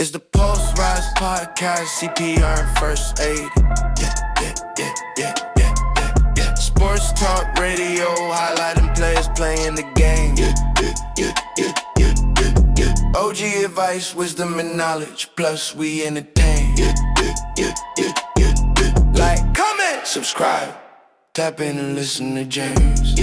It's the PulseRise podcast, CPR and first aid. Yeah. Sports talk radio, highlighting players playing the game. OG advice, wisdom and knowledge, plus we entertain. Like, comment, subscribe, tap in and listen to James.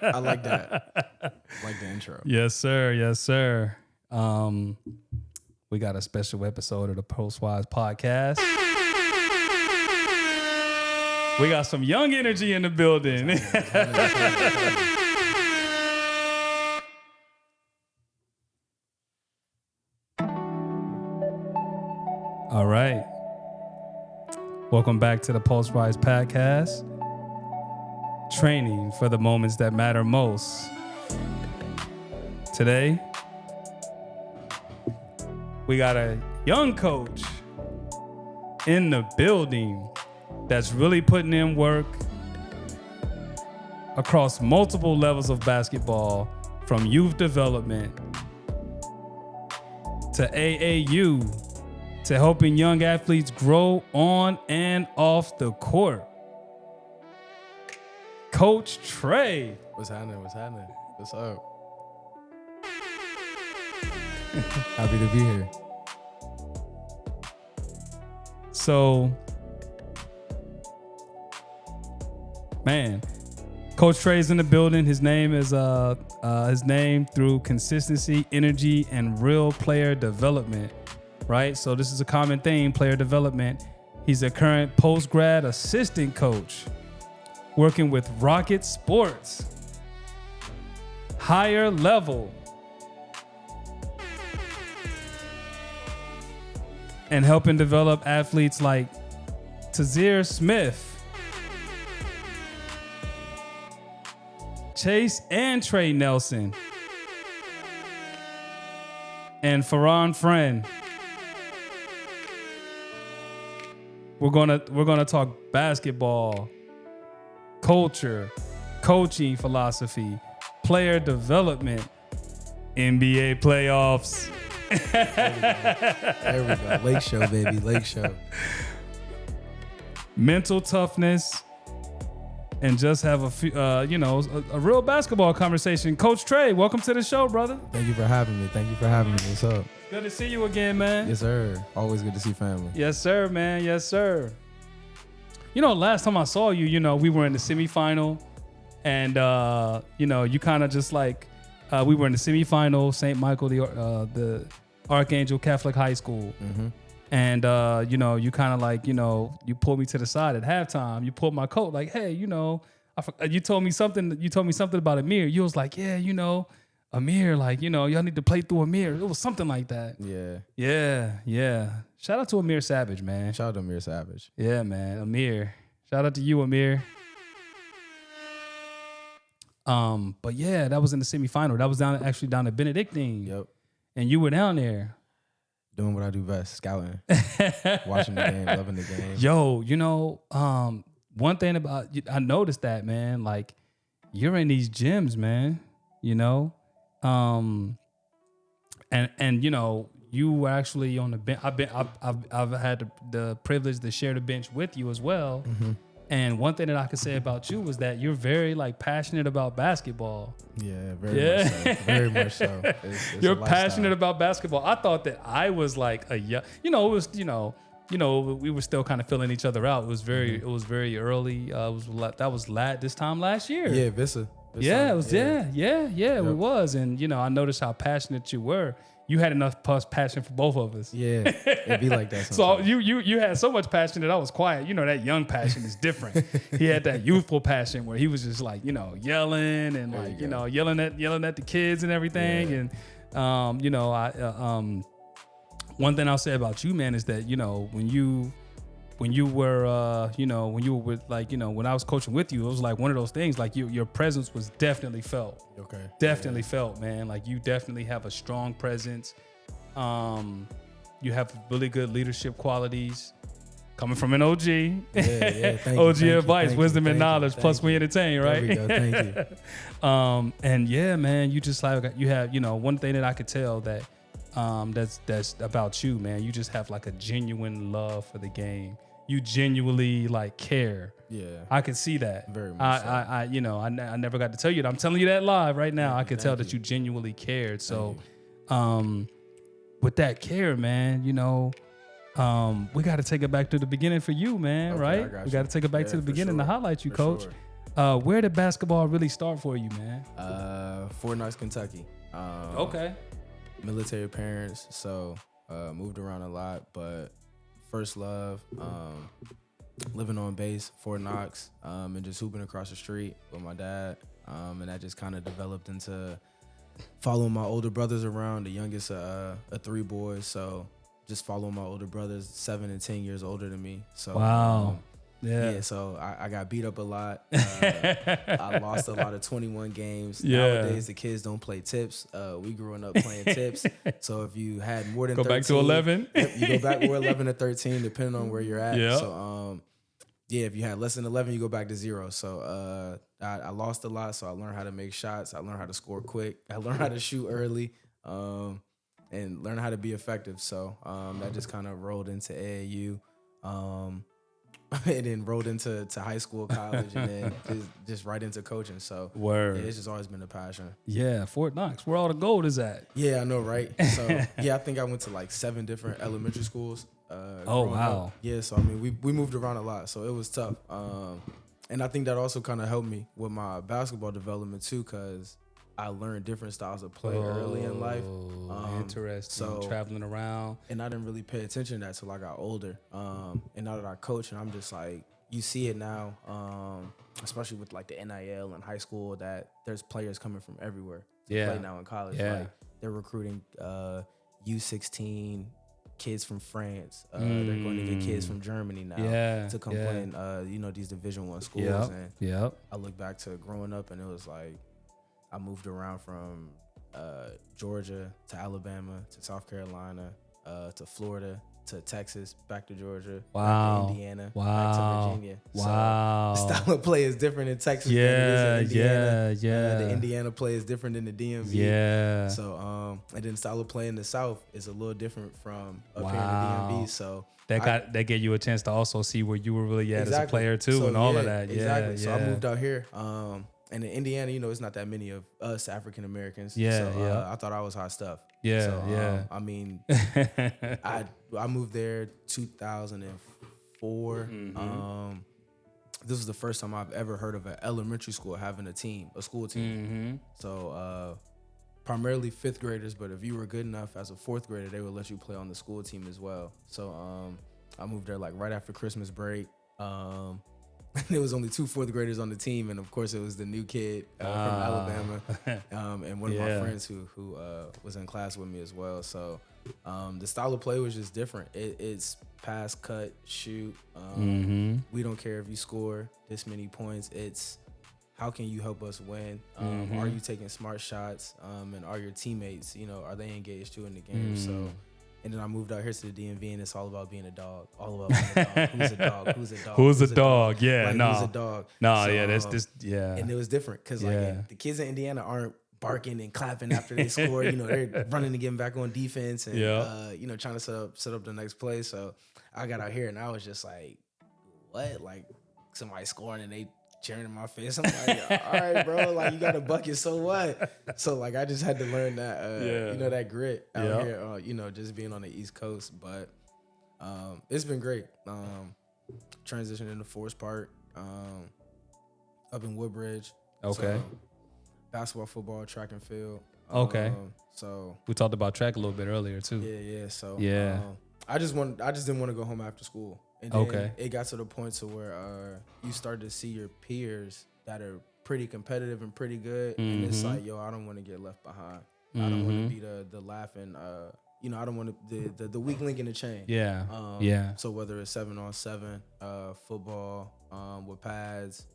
I like that. I like the intro. Yes, sir. Yes, sir. We got a special episode of the PulseRise podcast. We got some young energy in the building. All right. Welcome back to the PulseRise podcast. Training for the moments that matter most. Today, we got a young coach in the building that's really putting in work across multiple levels of basketball, from youth development to AAU to helping young athletes grow on and off the court. Coach Trey. What's happening? What's up? Happy to be here. So, man, Coach Trey's in the building. His name is his name through consistency, energy, and real player development. Right? So this is a common theme, player development. He's a current post-grad assistant coach working with Rocket Sports. Higher level. And helping develop athletes like Tazir Smith, Chase and Trey Nelson, and Farron Friend. We're gonna talk basketball, culture, coaching philosophy, player development, NBA playoffs. There we go. Lake Show, baby. Lake Show. Mental toughness, and just have a few, a real basketball conversation. Coach Trey, welcome to the show, brother. Thank you for having me. What's up? Good to see you again, man. Yes, sir. Always good to see family. Yes, sir, man. Yes, sir. Last time I saw you, we were in the semifinal, and you kind of just like we were in the semifinal, St. Michael, the Archangel Catholic High School. Mm-hmm. And, you kind of like, you pulled me to the side at halftime. You pulled my coat like, hey, you told me something about Amir. You was like, yeah, Amir, like, y'all need to play through Amir. It was something like that. Yeah. Shout out to Amir Savage, man. Shout out to Amir Savage. Yeah, man. Amir. Shout out to you, Amir. But yeah, that was in the semifinal. That was down at Benedictine. Yep. And you were down there. Doing what I do best, scouting, watching the game, loving the game. Yo, one thing about I noticed that, man, like you're in these gyms, man, and you were actually on the bench. I've had the privilege to share the bench with you as well. Mm-hmm. And one thing that I could say about you was that you're very like passionate about basketball. Yeah, very much so. Very much so. It's you're passionate about basketball. I thought that I was like a young, we were still kind of filling each other out. It was very early. That was this time last year. Yeah, Vista. Yeah, it was. Yeah, yep. It was. And I noticed how passionate you were. You had enough passion for both of us. Yeah, it'd be like that So sometimes. you had so much passion that I was quiet. That young passion is different. He had that youthful passion where he was just like, yelling and like, yelling at the kids and everything. Yeah. And one thing I'll say about you, man, is that when you were with when I was coaching with you, it was like one of those things, like your presence was definitely felt. Okay. Definitely felt, man. Like you definitely have a strong presence. You have really good leadership qualities. Coming from an OG. Yeah, thank you, OG thank you, advice, thank wisdom you, and thank you, knowledge. thank Plus, we you. entertain, right? There we go. Thank you. And yeah, man, you just like you have, one thing that I could tell that that's about you, man. You just have like a genuine love for the game. You genuinely like care. Yeah. I could see that. Very much so. I never got to tell you that. I'm telling you that live right now. I could tell thank that you genuinely cared. So, Thank with that care, man, we got to take it back to the beginning for you, man. Okay, right? I got We got to you. take it back Yeah, to the for beginning to sure. highlight you, For coach. sure. Where did basketball really start for you, man? Fort Knox, Kentucky. Okay. Military parents, so moved around a lot, but first love, living on base, Fort Knox, and just hooping across the street with my dad, and that just kind of developed into following my older brothers around, the youngest of 3 boys, so just following my older brothers, 7 and 10 years older than me. So Wow. yeah, so I got beat up a lot. I lost a lot of 21 games. Yeah. Nowadays, the kids don't play tips. We growing up playing tips. So if you had more than Go 13, back to 11. Yep, you go back to 11 or 13, depending on where you're at. Yeah. So yeah, if you had less than 11, you go back to 0. So I lost a lot. So I learned how to make shots. I learned how to score quick. I learned how to shoot early, and learn how to be effective. So that just kind of rolled into AAU. And then rolled into high school, college, and then just right into coaching. So Word. yeah, it's just always been a passion. Yeah, Fort Knox, where all the gold is at. Yeah, I know, right? So yeah, I think I went to like 7 different elementary schools. Oh, growing wow. up. Yeah, so I mean, we moved around a lot, so it was tough. And I think that also kind of helped me with my basketball development too, because I learned different styles of play early in life. Interesting. So Traveling around. and I didn't really pay attention to that till I got older. And now that I coach, and I'm just like, you see it now, especially with like the NIL in high school, that there's players coming from everywhere to Yeah. play now in college. Yeah. Like they're recruiting U16 kids from France. They're going to get kids from Germany now Yeah, to come yeah. play in these Division I schools. Yep. And Yep. I look back to growing up, and it was like I moved around from Georgia to Alabama to South Carolina to Florida to Texas, back to Georgia, Wow. back to Indiana, Wow. back to Virginia. Wow. So the style of play is different in Texas Yeah, than it is in Indiana. yeah. The Indiana play is different than the DMV. Yeah. So and then the style of play in the South is a little different from up here in Wow. the DMV. So That gave you a chance to also see where you were really at as a player too, So, and all yeah, of that. Exactly. Yeah, So yeah. I moved out here. And in Indiana, it's not that many of us African Americans. Yeah, So yeah. I thought I was hot stuff. Yeah, So, yeah. I mean, I moved there 2004. Mm-hmm. This was the first time I've ever heard of an elementary school having a school team. Mm-hmm. So primarily 5th graders, but if you were good enough as a 4th grader, they would let you play on the school team as well. So I moved there like right after Christmas break. There was only 2 4th graders on the team, and of course it was the new kid from Alabama, and one of my friends who was in class with me as well. So the style of play was just different. It's pass, cut, shoot. We don't care if you score this many points. It's how can you help us win? Are you taking smart shots? And are your teammates, are they engaged too in the game? So. And then I moved out here to the DMV, and it's all about being a dog. All about being a dog. Who's a dog? Who's a dog? Who's a dog? Yeah, like, no. Who's a dog? No, So, yeah, yeah. And it was different because the kids in Indiana aren't barking and clapping after they score. They're running to get back on defense and trying to set up the next play. So I got out here, and I was just like, what? Like somebody scoring and they cheering in my face. I'm like, all right, bro, like you got a bucket, so what? So like I just had to learn that that grit out here, just being on the East Coast. But it's been great. Transitioning into Forest Park, up in Woodbridge. Okay. So, basketball, football, track and field. Okay. So We talked about track a little bit earlier too. yeah. So Yeah. I just didn't want to go home after school. And then Okay. it got to the point to where you start to see your peers that are pretty competitive and pretty good, and it's like, yo, I don't want to get left behind. I don't want to be the laughing. I don't want to the weak link in the chain. Yeah. So whether it's 7-on-7, football, with pads,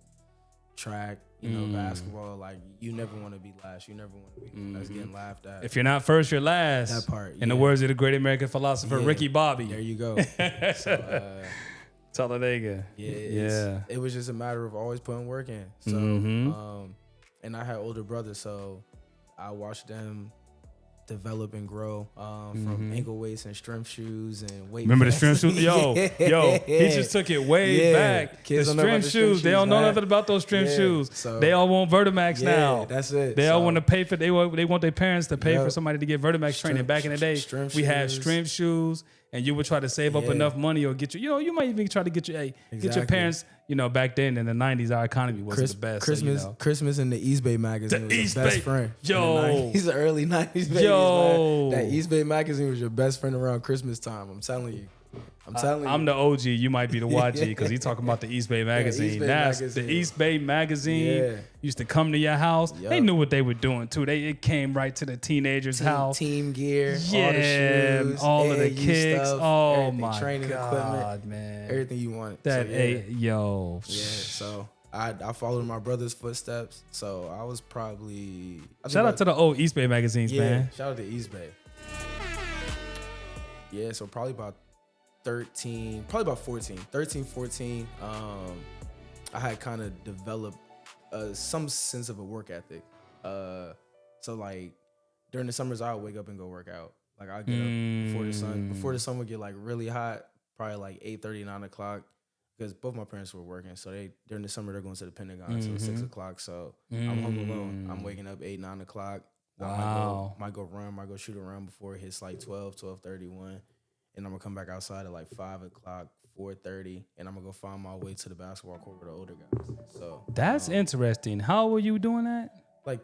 track, basketball, like you never want to be last. You never want to be the one that's getting laughed at. If you're not first, you're last. That part. In the words of the great American philosopher Ricky Bobby. There you go. So Talladega. Yeah. It was just a matter of always putting work in. So, and I had older brothers, so I watched them develop and grow from ankle weights and strength shoes and weight. Remember the vests. strength shoes? Yo, he just took it way back. Kids The don't know about strength the shoes, they don't know man. nothing about those strength shoes. So, they all want Vertimax now. That's it. They all want to pay for. They want their parents to pay for somebody to get Vertimax training. Back in the day, we had strength shoes, and you would try to save up enough money or get you might even try to get get your parents. Back then in the 90s, our economy wasn't the best. Christmas in the East Bay magazine was East your best Bay. friend. Yo. He's the early 90s babies, Yo. man. That East Bay magazine was your best friend around Christmas time. I'm telling you. I'm the OG. You might be the YG because he's talking about the East Bay magazine. East Bay That's magazine. the East Bay magazine. Yeah. Used to come to your house. Yup. They knew what they were doing too. It came right to the teenager's house. Team gear, Yeah, all the shoes, all of the AAU kicks. stuff, Oh everything, my training God, equipment, man. everything you wanted. That So, yeah. yo. Yeah, so I followed my brother's footsteps. So I was probably Shout out to the old East Bay magazines, man. Shout out to East Bay. Yeah, so probably about 13, probably about 14, 14. I had kind of developed some sense of a work ethic. So like during the summers, I would wake up and go work out. Like I get up before the sun would get like really hot, probably like 8:30, 9 o'clock. Because both my parents were working, so during the summer they're going to the Pentagon until 6 o'clock. So I'm home alone. I'm waking up 8, 9 o'clock. Wow. I might go run, might go shoot around before it hits like 12:31, and I'm gonna come back outside at like 5 o'clock, 4:30, and I'm gonna go find my way to the basketball court with the older guys. So That's interesting. How were you doing that? like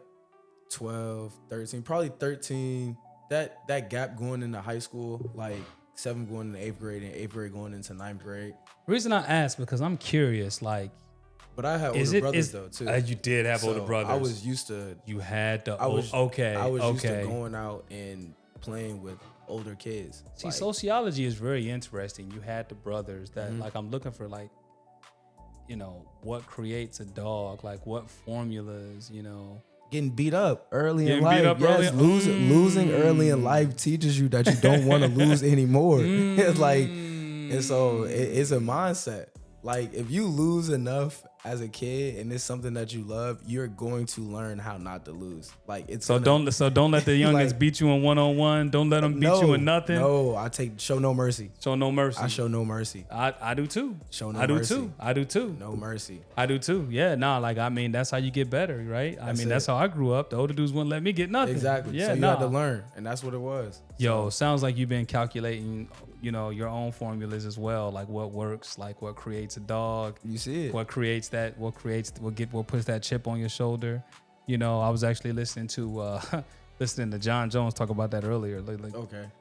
12, 13, probably 13. That gap going into high school, like 7th going into 8th grade and 8th grade going into 9th grade. The reason I asked because I'm curious, like. But I had older brothers though too. You did have older brothers. I was used to. You had the. I was used to okay. going out and playing with older kids. See, sociology is very interesting. You had the brothers that, like, I'm looking for, like, what creates a dog, like what formulas, Getting beat up early Getting in life. beat up Yes, early? losing early in life teaches you that you don't want to lose anymore. It's like, and so it's a mindset. Like if you lose enough as a kid and it's something that you love, you're going to learn how not to lose. Like it's don't let the youngins like, beat you in 1-on-1. Don't let them beat you in nothing. No, show no mercy. Show no mercy. I show no mercy. I do too. Show no I do mercy. too. I do too. No mercy. I do too. Yeah, that's how you get better, right? That's how I grew up. The older dudes wouldn't let me get nothing. Exactly. Yeah, so you had to learn, and that's what it was. Yo, sounds like you've been calculating, your own formulas as well, like what works, like what creates a dog. You see it. What creates that? What puts that chip on your shoulder? I was actually listening to John Jones talk about that earlier.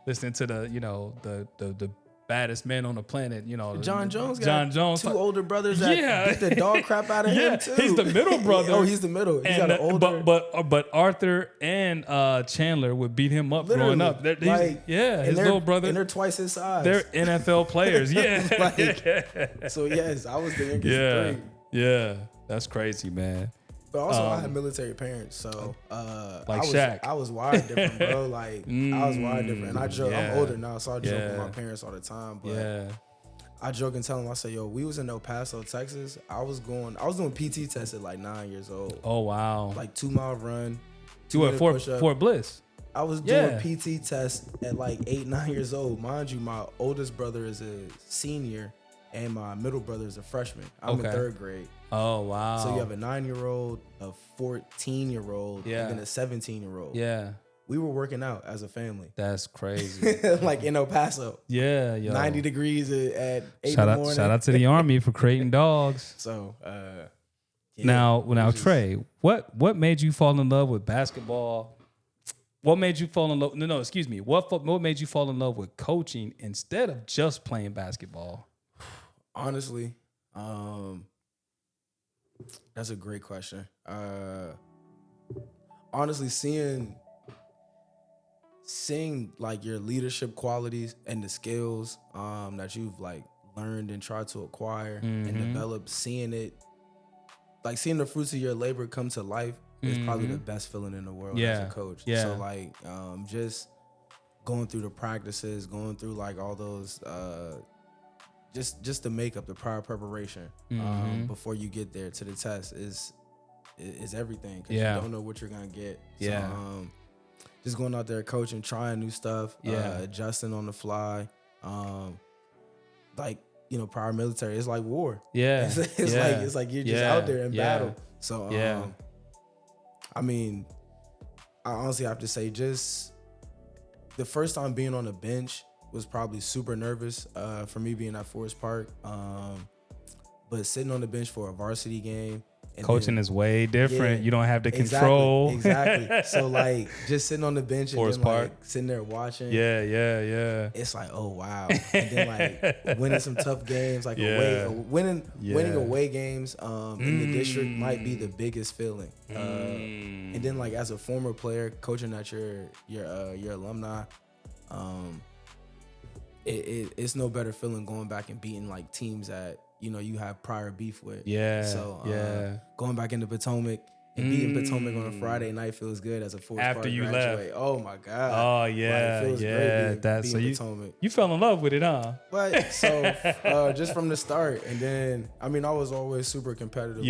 Listening to the baddest men on the planet. John Jones got two older brothers that beat the dog crap out of him too. He's the middle brother. He's the middle. He's got an older. But Arthur and Chandler would beat him up growing up. His little brother. And they're twice his size. They're NFL players. Yeah. So yes, I was the youngest of 3. Yeah. That's crazy, man. But also, I had military parents, so Shaq. I was wired different, bro. Like I was wired different, and I joke. I'm older now, so I joke with my parents all the time. But I joke and tell them, I say, "Yo, we was in El Paso, Texas. I was doing PT tests at like 9 years old. Oh wow! Like 2-mile run. Fort Bliss. I was doing PT tests at like 8, 9 years old. Mind you, my oldest brother is a senior, and my middle brother is a freshman. I'm in 3rd grade. Oh wow! So you have a 9-year-old, a 14-year-old, and then a 17-year-old. Yeah. We were working out as a family. That's crazy. Like in El Paso. Yeah, yo. 90 degrees at 8 in the morning. Shout out to the Army for creating dogs. So, now, Trey, what made you fall in love with basketball? What made you fall in love? No, excuse me. What made you fall in love with coaching instead of just playing basketball? Honestly, that's a great question. Honestly, seeing like your leadership qualities and the skills that you've like learned and tried to acquire and develop, seeing the fruits of your labor come to life is probably the best feeling in the world as a coach. Yeah. So like just going through the practices, going through like all those just the makeup, the prior preparation before you get there to the test is everything. Because you don't know what you're gonna get. So, just going out there coaching, trying new stuff, adjusting on the fly, like prior military, it's like war. Yeah, it's like you're just out there in battle. So I mean, I honestly have to say, just the first time being on the bench was probably super nervous for me being at Forest Park. But sitting on the bench for a varsity game. And coaching is way different. You don't have the control. Exactly. So like just sitting on the bench and Forest then Park. like sitting there watching. Yeah. It's like, oh wow. And then like winning some tough games, like winning away games in the district might be the biggest feeling. And then like as a former player coaching at your alumni, it's no better feeling going back and beating like teams that you have prior beef with. So going back into Potomac and beating Potomac on a Friday night feels good as a Forest After Park you graduate. left. Oh my God. Oh yeah, like, it feels great being Potomac. You fell in love with it, huh? But so just from the start, and then I mean I was always super competitive.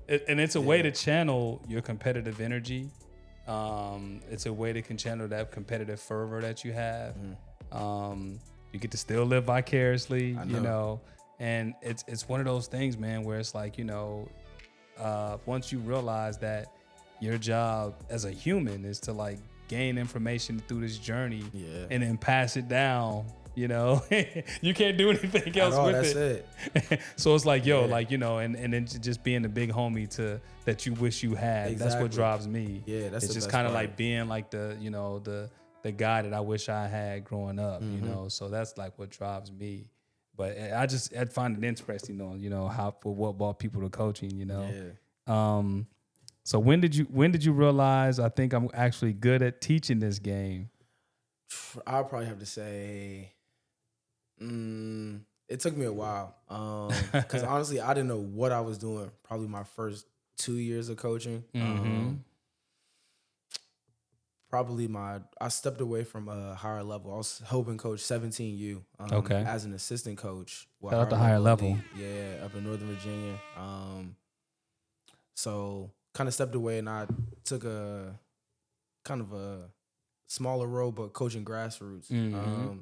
And it's a way to channel your competitive energy. It's a way to channel that competitive fervor that you have. You get to still live vicariously, and it's one of those things, man, where it's like, once you realize that your job as a human is to like gain information through this journey and then pass it down, you can't do anything else with it. So it's like, and then just being the big homie that you wish you had. Exactly. That's what drives me. Yeah, it's just kind of like being like the guy that I wish I had growing up, so that's like what drives me. But I find it interesting, how for what brought people to coaching, So when did you realize I think I'm actually good at teaching this game? I'll probably have to say, it took me a while, because honestly I didn't know what I was doing. Probably my first 2 years of coaching. Probably I stepped away from a higher level. I was helping coach 17U as an assistant coach. Shout out to higher level. Yeah, up in Northern Virginia. So kind of stepped away and I took a kind of a smaller role, but coaching grassroots.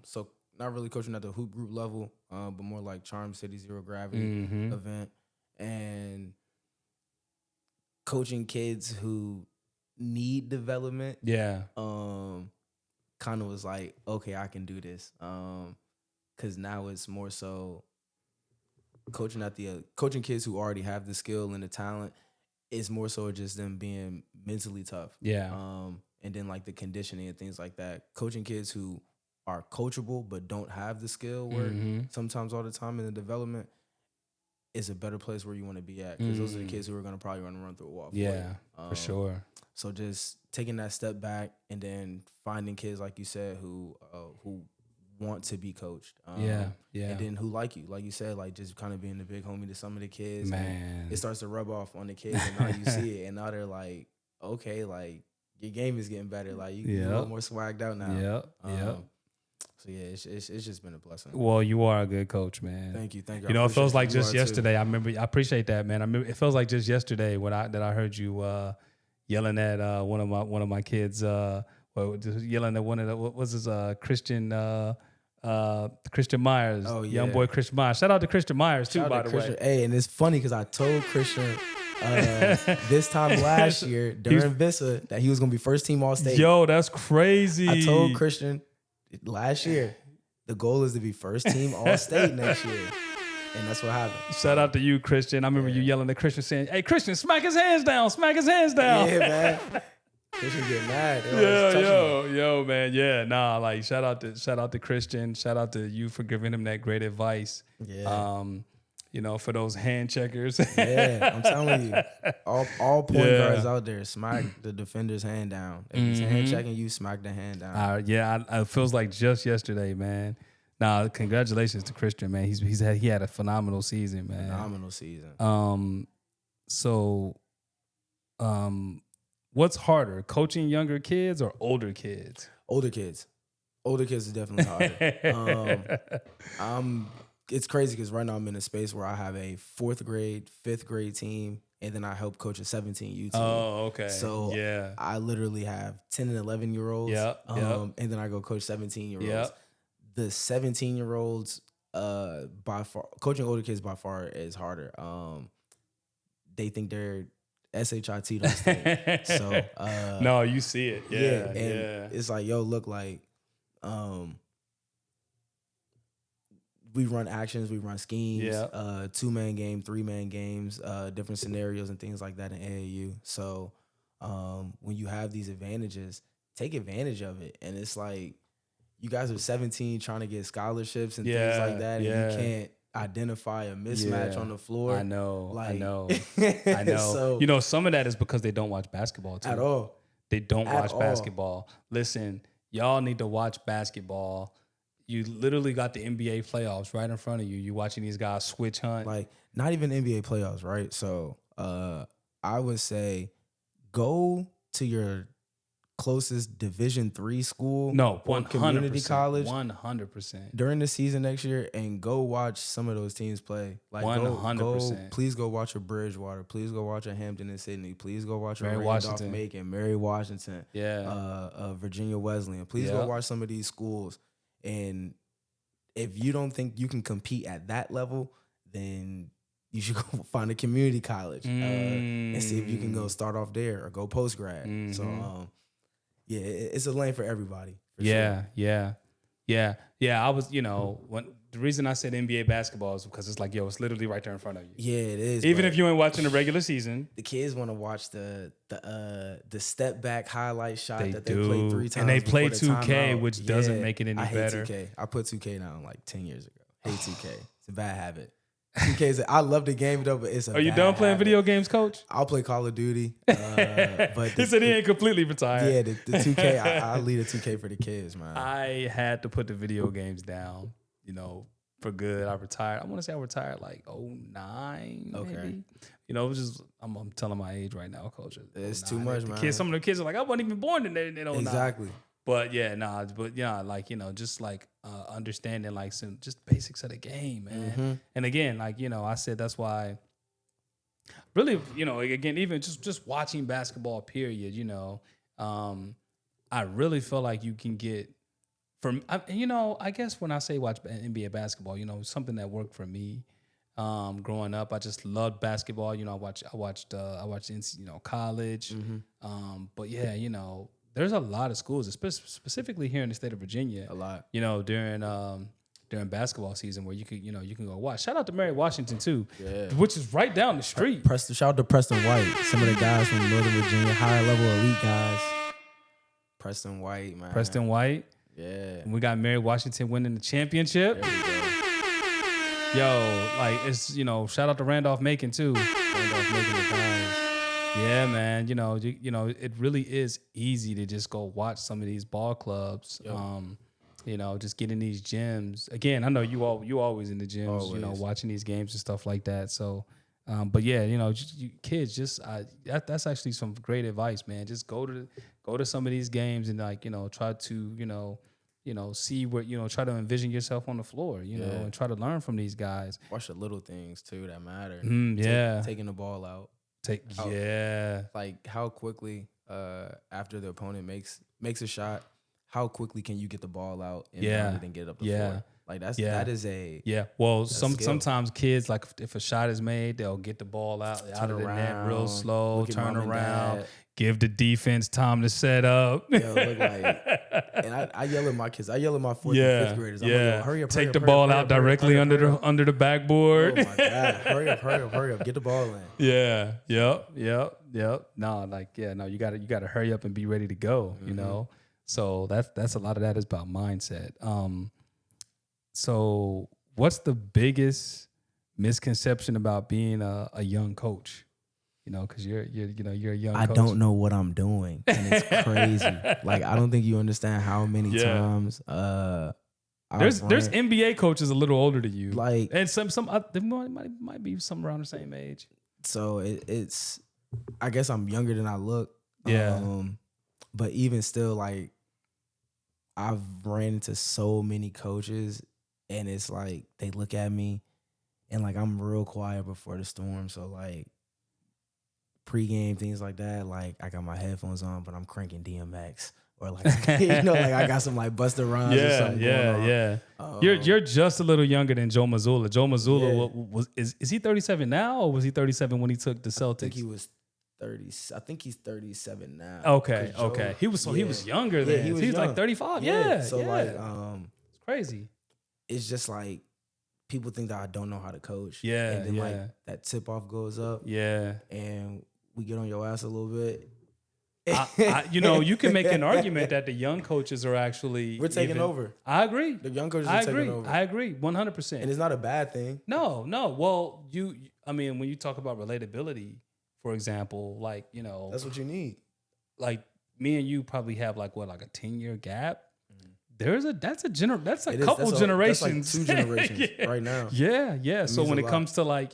So not really coaching at the hoop group level, but more like Charm City Zero Gravity event, and coaching kids who need development. Kind of was like, okay, I can do this. Cause now it's more so coaching coaching kids who already have the skill and the talent. It's more so just them being mentally tough. And then like the conditioning and things like that. Coaching kids who are coachable but don't have the skill work sometimes all the time in the development is a better place where you want to be at. Because those are the kids who are going to probably run through a wall. For sure. So just taking that step back and then finding kids, like you said, who want to be coached. And then who like you said, like just kind of being the big homie to some of the kids. Man. It starts to rub off on the kids and now you see it. And now they're like, okay, like your game is getting better. Like you're a little more swagged out now. So yeah, it's just been a blessing. Well, you are a good coach, man. Thank you. It feels like just yesterday. I appreciate that, man. It feels like just yesterday that I heard you yelling at one of my kids. Just yelling at one of what was his Christian Myers. Oh yeah, young boy Christian Myers. Shout out to Christian Myers too, by the way. Hey, and it's funny because I told Christian this time last year during Vista that he was gonna be first team All State. Yo, that's crazy. I told Christian last year the goal is to be first team All State next year. And that's what happened. Shout out to you, Christian. I remember you yelling at Christian saying, "Hey, Christian, smack his hands down. Smack his hands down." Yeah, man. Christian get mad. Yo, man. Yeah, nah. Like shout out to Christian. Shout out to you for giving him that great advice. Yeah. For those hand checkers. Yeah, I'm telling you, all point guards out there, smack the defender's hand down. If he's hand checking you, smack the hand down. It feels like just yesterday, man. Nah, congratulations to Christian, man. He had a phenomenal season, man. Phenomenal season. What's harder, coaching younger kids or older kids? Older kids. Older kids is definitely harder. It's crazy because right now I'm in a space where I have a 4th grade, 5th grade team, and then I help coach a 17U team. Oh, okay. So yeah. I literally have 10 and 11-year-olds. Yep, yep. And then I go coach 17-year-olds. Yep. The 17-year-olds, by far, coaching older kids by far is harder. They think they're SHIT on stage. So no, you see it. Yeah, and it's like, yo, look, like we run actions, we run schemes, 2-man game, 3-man games, different scenarios and things like that in AAU. So when you have these advantages, take advantage of it. And it's like, you guys are 17 trying to get scholarships and things like that, and you can't identify a mismatch on the floor. I know. Like, I know. I know. So, you know, some of that is because they don't watch basketball too. At all. They don't watch all. basketball. Listen, y'all need to watch basketball. You literally got the NBA playoffs right in front of you. You watching these guys switch hunt. Like, not even NBA playoffs, right? So I would say go to your closest Division III school, no, or community college, 100% during the season next year, and go watch some of those teams play. Like 100%. Please go watch a Bridgewater. Please go watch a Hampton and Sydney. Please go watch a Mary Randolph Washington. Macon, Mary Washington, Virginia Wesleyan. Please go watch some of these schools. And if you don't think you can compete at that level, then you should go find a community college and see if you can go start off there or go post grad. Mm-hmm. So yeah, it's a lane for everybody. For sure. Yeah. I was, when the reason I said NBA basketball is because it's like, yo, it's literally right there in front of you. Yeah, it is. Even if you ain't watching the regular season, the kids want to watch the step back highlight shot they they play 3 times, and they play the 2K, which doesn't make it any better. I hate 2K. I put 2K down like 10 years ago. Hate 2K. It's a bad habit. 2K I love the game though, but it's a. Are you done playing video games, Coach? I'll play Call of Duty. But he said he ain't completely retired. Yeah, the 2K. I lead a 2K for the kids, man. I had to put the video games down, for good. I retired. I want to say I retired like 09. Okay. Maybe. It was just I'm telling my age right now, Coach. It's too much, man. Kids, some of the kids are like, I wasn't even born in 09. Exactly. But just like understanding like some just basics of the game, man. Mm-hmm. And again, like, I said that's why really, again, even just watching basketball, period, I really feel like you can get I guess when I say watch NBA basketball, something that worked for me growing up. I just loved basketball. I watched college. Mm-hmm. But yeah, there's a lot of schools, specifically here in the state of Virginia. A lot. During basketball season where you can go watch. Shout out to Mary Washington too, yeah, which is right down the street. Shout out to Preston White. Some of the guys from Northern Virginia, higher level elite guys. Preston White, man. Preston White. Yeah. And we got Mary Washington winning the championship. There we go. Yo, like it's shout out to Randolph Macon too. Randolph Macon the guys. Yeah, man. It really is easy to just go watch some of these ball clubs. Yep. Just get in these gyms. Again, I know you always in the gyms, always. Watching these games and stuff like that. So, but yeah, kids, that's actually some great advice, man. Just go to some of these games and try to, see what, try to envision yourself on the floor, and try to learn from these guys. Watch the little things too that matter. Taking the ball out. Like how quickly after the opponent makes a shot, how quickly can you get the ball out and then get up the floor? Like that is a Well, sometimes kids, like if a shot is made, they'll get the ball out of the net real slow, turn around, give the defense time to set up. Look like, and I yell at my kids. I yell at my 4th and 5th graders. I'm like, hurry up, take the ball out directly under the backboard. Oh my God, hurry up, get the ball in. Yeah, yep. No, you gotta hurry up and be ready to go. Mm-hmm. So that's a lot of that is about mindset. So what's the biggest misconception about being a young coach? Because you're a young coach. I don't know what I'm doing, and it's crazy. Like, I don't think you understand how many times there's NBA coaches a little older than you, like, and some there might be some around the same age. So it's I guess I'm younger than I look. Yeah. But even still, like, I've ran into so many coaches, and it's like they look at me, and like I'm real quiet before the storm. So like pregame things like that, like I got my headphones on, but I'm cranking DMX. Or like like I got some like Busta Rhymes or something going on. Yeah. You're just a little younger than Joe Mazzulla. Joe Mazzulla is he 37 now, or was he 37 when he took the Celtics? I think he was 30. I think he's 37 now. Okay. He was younger then. He was like 35. So like it's crazy. It's just like people think that I don't know how to coach. Yeah. And then like that tip off goes up. Yeah. And we get on your ass a little bit. You can make an argument that the young coaches are actually we're taking over. I agree. The young coaches are taking over. I agree 100%. And it's not a bad thing. No. Well, when you talk about relatability, for example, like, that's what you need. Like me and you probably have like a 10-year gap. That's a couple generations. That's like 2 generations right now. Yeah. So when it comes to like,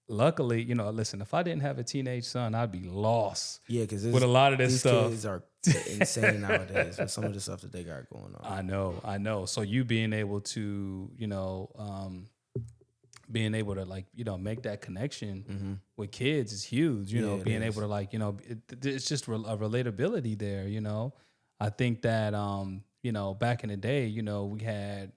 luckily, listen, if I didn't have a teenage son, I'd be lost. Yeah, because with a lot of this stuff. These kids are insane nowadays with some of the stuff that they got going on. I know. So you being able to, make that connection with kids is huge. Being able to like, it's just a relatability there. I think that back in the day, we had.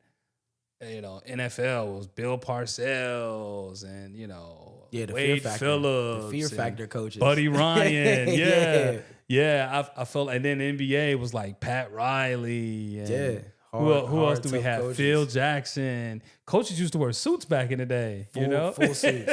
NFL was Bill Parcells and the Wade Phillips, the Fear Factor coaches, Buddy Ryan, I felt, and then NBA was like Pat Riley, and who else do we have? Coaches. Phil Jackson. Coaches used to wear suits back in the day, full suits,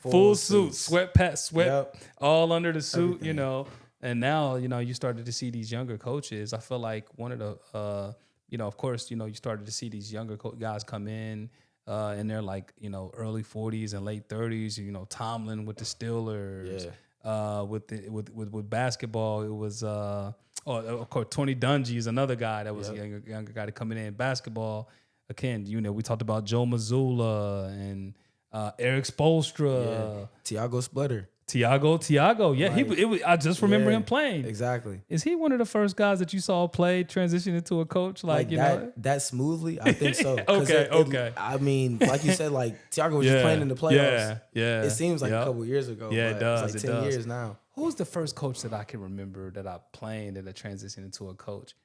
full suits, sweat all under the suit, and now you started to see these younger coaches. I feel like one of the of course, you started to see these younger guys come in, and they're like, early 40s and late 30s. Tomlin with the Steelers. Yeah. With basketball, it was of course Tony Dungy is another guy that was a younger guy to coming in. Basketball, again, we talked about Joe Mazzulla and Eric Spoelstra, Tiago Splitter. Tiago, yeah, like, I just remember him playing. Exactly. Is he one of the first guys that you saw play transition into a coach? Like that smoothly? I think so. Okay. I mean, like you said, like Tiago was just playing in the playoffs. Yeah. It seems like a couple years ago. Yeah, but it does. It's like 10 years now. Who was the first coach that I can remember that I played that transitioned into a coach?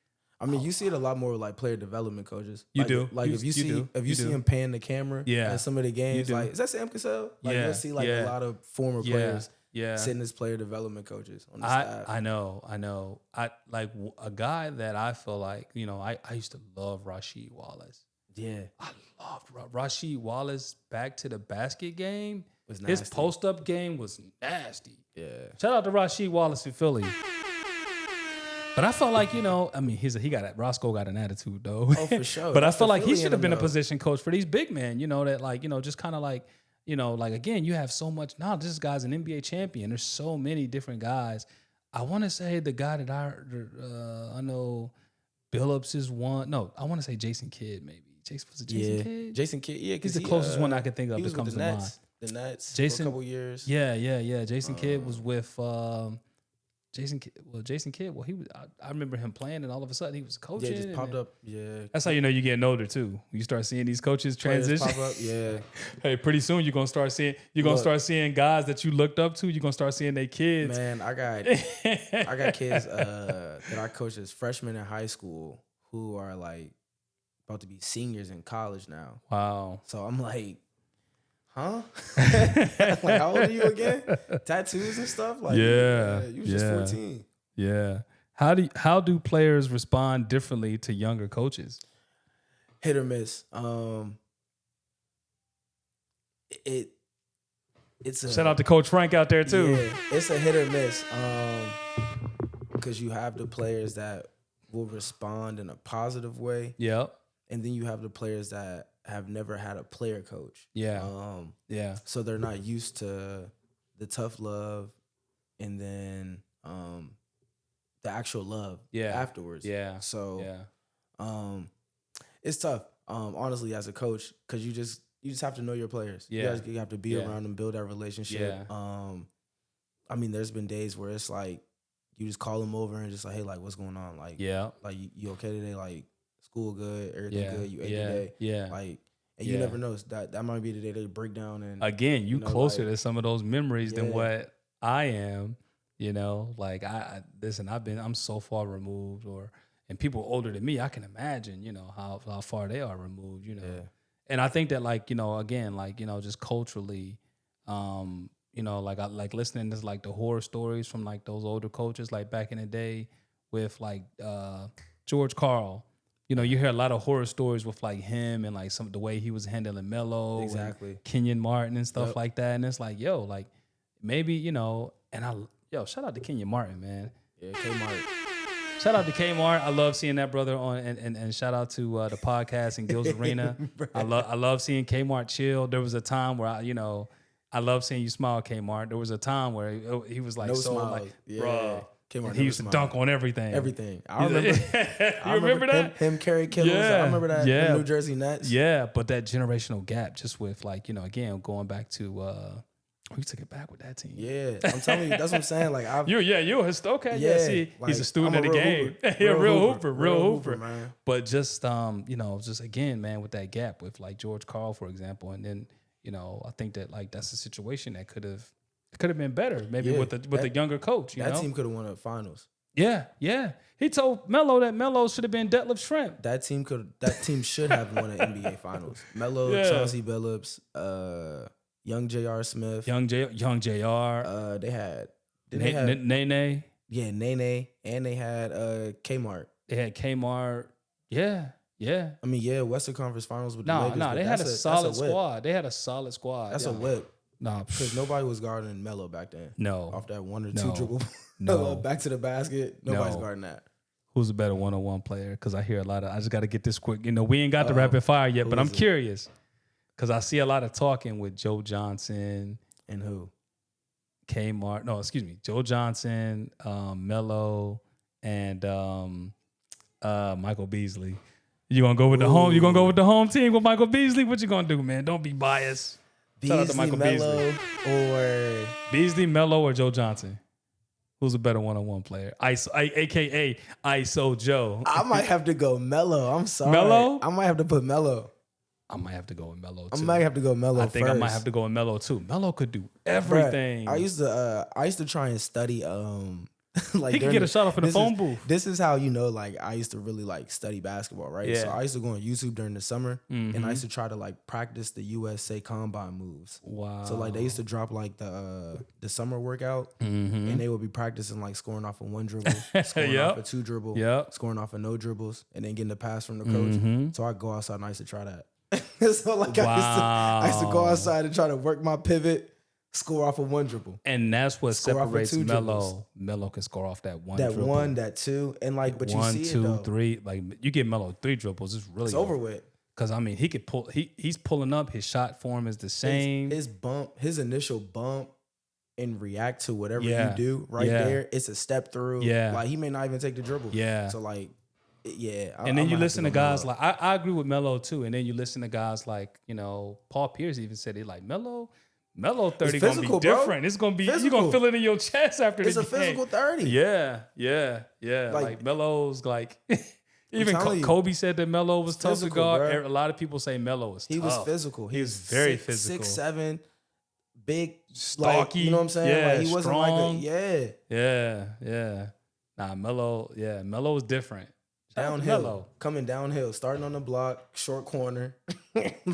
I mean, you see it a lot more with like player development coaches. You do. Like if you see him pan the camera at some of the games, like is that Sam Cassell? Like you'll see like a lot of former players. Yeah, sitting as player development coaches on the staff. I know. I like a guy that I feel like, I used to love Rasheed Wallace. Yeah. I loved Rasheed Wallace back to the basket game. Was nasty. His post-up game was nasty. Yeah. Shout out to Rasheed Wallace in Philly. But I felt like, Roscoe got an attitude though. Oh, for sure. But I felt like he should have been a position coach for these big men, that like, just kind of like, like, again, you have so much knowledge. This guy's an NBA champion. There's so many different guys. I want to say the guy that I know, Billups is one. No, I want to say Jason Kidd, maybe. Was it Jason Kidd? Jason Kidd, yeah. He's the closest one I can think of that comes to mind. The Nets Jason, for a couple years. Yeah. Jason Kidd was with Jason Kidd. Well, he was. I remember him playing, and all of a sudden he was coaching. Yeah, just popped up. Yeah, that's how you know you're getting older too. You start seeing these coaches transition. Pop up. Yeah. Hey, pretty soon you're gonna start seeing guys that you looked up to. You're gonna start seeing their kids. Man, I got kids that I coached as freshmen in high school who are like about to be seniors in college now. Wow. So I'm like, huh? Like, how old are you again? Tattoos and stuff? Like, you was just 14. Yeah. How do players respond differently to younger coaches? Hit or miss. It's a shout out to Coach Frank out there too. Yeah, it's a hit or miss. Because you have the players that will respond in a positive way. Yep. And then you have the players that have never had a player coach. Yeah. So they're not used to the tough love and then the actual love afterwards. Yeah. So it's tough. Honestly, as a coach, because you just have to know your players. Yeah. You have to be around them, build that relationship. Yeah. I mean, there's been days where it's like you just call them over and just like, hey, like, what's going on? Like, like you okay today? Like, school good, everything good. You ate today. Like, and you never know. That might be the day they break down. And again, you know, closer like, to some of those memories than what I am. You know, like listen, I'm so far removed, and people older than me, I can imagine, you know, how far they are removed, you know. Yeah. And I think that, like, you know, again, like, you know, just culturally, you know, like I like listening to like the horror stories from like those older coaches, like back in the day with like George Karl. You know, you hear a lot of horror stories with like him and like the way he was handling Melo, exactly, and Kenyon Martin and stuff like that. And it's like, yo, like maybe, you know, and shout out to Kenyon Martin, man. Yeah, Kmart. Shout out to Kmart. I love seeing that brother on, and shout out to the podcast and Gil's Arena. I love seeing Kmart chill. There was a time where I love seeing you smile, Kmart. There was a time where he was like, like, bro. Kmart, he used to dunk on everything. Everything. I remember. You remember that? Him carry Kittles. Yeah. I remember that. Yeah. The New Jersey Nets. Yeah, but that generational gap, just with like, you know, again, going back to we took it back with that team. Yeah, I'm telling you, that's what I'm saying. Like you're okay. Yeah, see, like, he's a student of the game. You're a real hooper, man. But just you know, just again, man, with that gap with like George Karl, for example, and then, you know, I think that like that's a situation that could have been better, maybe with a younger coach. You know, that team could have won a finals. Yeah. He told Melo that Melo should have been Detlef Schrempf. That team should have won an NBA finals. Melo, Chauncey Billups, young J.R. Smith, young J.R. They had Nene. Yeah, Nene, and they had Kmart. They had Kmart. Yeah. I mean, Western Conference Finals with the Lakers. No, they had a solid squad. They had a solid squad. That's a whip. No, because nobody was guarding Melo back then. No, off that one or two dribble. No, back to the basket. Nobody's guarding that. Who's a better one-on-one player? Because I hear a lot of. I just got to get this quick. You know, we ain't got the rapid fire yet, but I'm curious because I see a lot of talking with Joe Johnson and who? Kmart. No, excuse me, Joe Johnson, Melo, and Michael Beasley. You gonna go with the home? You gonna go with the home team with Michael Beasley? What you gonna do, man? Don't be biased. Beasley, Melo, or Beasley, Melo, or Joe Johnson? Who's a better one-on-one player? AKA ISO Joe. I might have to go Melo. I'm sorry. Melo? I might have to put Melo. I might have to go with Melo too. I might have to go Melo. I think first. I might have to go with Melo too. Melo could do everything. Bruh, I used to try and study like he could get a shot off in the phone booth. This is how you know, like, I used to really like study basketball, right? Yeah. So I used to go on YouTube during the summer, and I used to try to like practice the USA Combine moves. Wow! So like they used to drop like the summer workout, and they would be practicing like scoring off of one dribble, scoring off of two dribble, scoring off of no dribbles, and then getting the pass from the coach. So I go outside and I used to try that. So like I used to go outside and try to work my pivot. Score off of one dribble. And that's what separates Melo. Melo can score off that one dribble. That one, that two. And like, but you see 1, 2, it though. 3. Like, you get Melo 3 dribbles, it's over with. Because, I mean, he could pull, he's pulling up, his shot form is the same. His initial bump and react to whatever you do there, it's a step through. Yeah. Like, he may not even take the dribble. Yeah. So like, and then you listen to guys like, I agree with Melo too. And then you listen to guys like, you know, Paul Pierce even said it, like, Melo 30 gonna be different. Bro. It's gonna be you're gonna feel it in your chest after the game. It's a physical 30. Yeah. Like Melo's like even Kobe said that Melo was tough to guard. Bro. A lot of people say Melo was tough. He was physical. He was very physical. 6'7", big, stocky. Like, you know what I'm saying? Yeah, like, he wasn't strong. like Yeah. Nah, Melo was different. Downhill, coming downhill, starting on the block, short corner.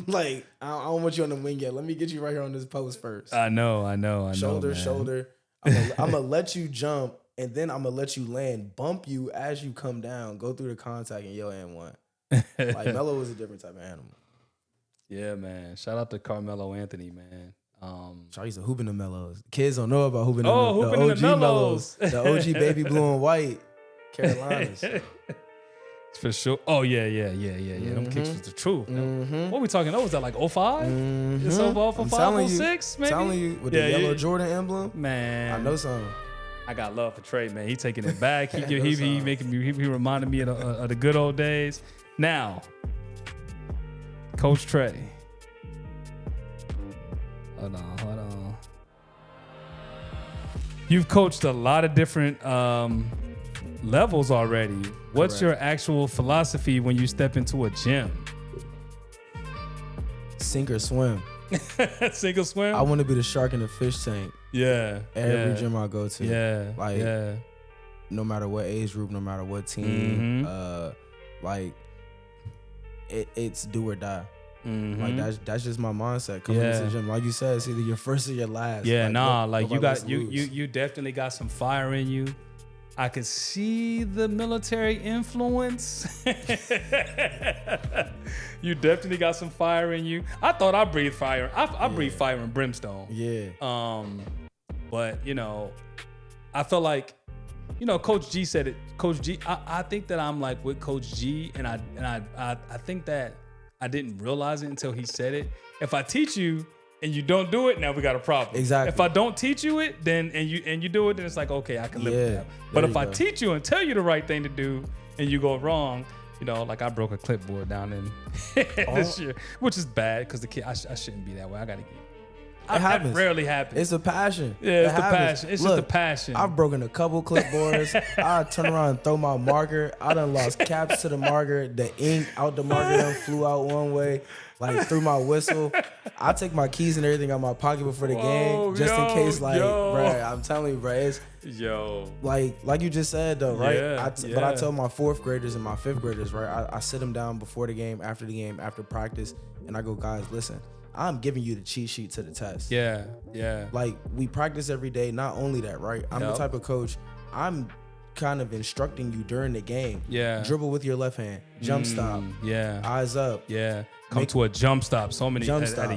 Like, I don't want you on the wing yet. Let me get you right here on this post first. I know. Shoulder. I'm gonna let you jump, and then I'm gonna let you land, bump you as you come down, go through the contact, and yo, and one. Like, Melo was a different type of animal. Yeah, man. Shout out to Carmelo Anthony, man. I used to hoop in the Mellows. Kids don't know about hooping the OG Mellows. The OG baby blue and white Carolinas. For sure. Oh, yeah. Them kicks was the truth. What we talking? Was that like 05? It's over for 5 06, maybe? Telling you, with the yellow Jordan emblem. Man. I know something. I got love for Trey, man. He taking it back. He making me. He reminded me of the good old days. Now, Coach Trey. Hold on. You've coached a lot of different levels already. What's Correct. your actual philosophy when you step into a gym? Sink or swim. Sink or swim? I want to be the shark in the fish tank. Yeah. Every yeah. gym I go to. Yeah. Like, yeah. no matter what age group, no matter what team, Mhm. like it's do or die. Mhm. Like that's just my mindset coming Yeah. into the gym. Like you said, it's either your first or your last. Yeah, nobody you wants got to you lose. you definitely got some fire in you. I could see the military influence. You definitely got some fire in you. I thought I breathed fire. I breathe fire and brimstone. Yeah. But I felt like, Coach G said it. Coach G, I think that I'm like with Coach G, and I think that I didn't realize it until he said it. If I teach you and you don't do it, now we got a problem. Exactly. If I don't teach you it, then and you do it, then it's like, okay, I can live with Yeah, that. But there if you I go. teach you and tell you the right thing to do and you go wrong, like I broke a clipboard down in this year, which is bad because the kid, I shouldn't be that way. I gotta get. It happens. That rarely happens. It's a passion. Yeah, It it's the happens. passion. It's just the passion. I've broken a couple clipboards. I turn around and throw my marker. I done lost caps to the marker. The ink out the marker done flew out one way, like through my whistle. I take my keys and everything out my pocket before the game, just in case. Like, bruh, I'm telling you, bruh, it's like you just said though, right? Yeah, But I yeah. tell my fourth graders and my fifth graders, right? I sit them down before the game, after practice, and I go, guys, listen. I'm giving you the cheat sheet to the test. Yeah. Like, we practice every day. Not only that, right? I'm the Yep. type of coach, I'm kind of instructing you during the game. Yeah. Dribble with your left hand. Jump stop. Yeah. Eyes up. Yeah. Come Make- to a jump stop. So many Jump at stop. a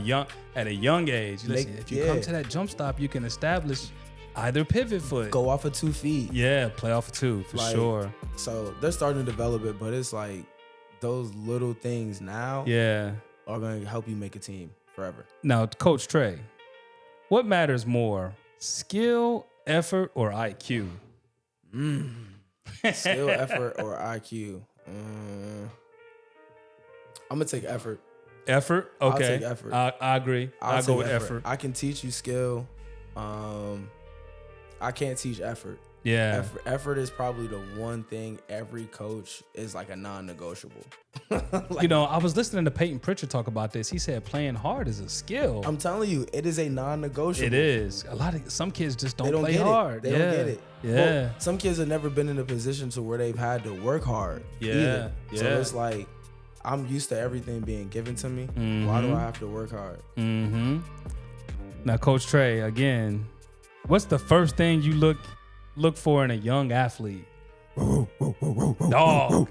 young age. Listen, Make- if you come yeah. to that jump stop, you can establish either pivot foot. Go off of 2 feet. Yeah, play off of two for Like, sure. So they're starting to develop it, but it's like those little things now Yeah. are going to help you make a team forever. Now, Coach Trey, what matters more, skill, effort, or IQ? Skill, effort, or IQ. I'm going to take effort. Effort? I'll Okay. take effort. I agree. I'll go take with effort. I can teach you skill. I can't teach effort. Yeah. Effort is probably the one thing every coach is like a non-negotiable. I was listening to Peyton Pritchard talk about this. He said playing hard is a skill. I'm telling you, it is a non-negotiable. It is. Some kids just They don't don't play get hard. it. They don't get it. Yeah. Well, some kids have never been in a position to where they've had to work hard. Yeah, Either. So yeah. it's like, I'm used to everything being given to me. Why do I have to work hard? Mm-hmm. Now, Coach Trey, again, what's the first thing you look for in a young athlete? Dog.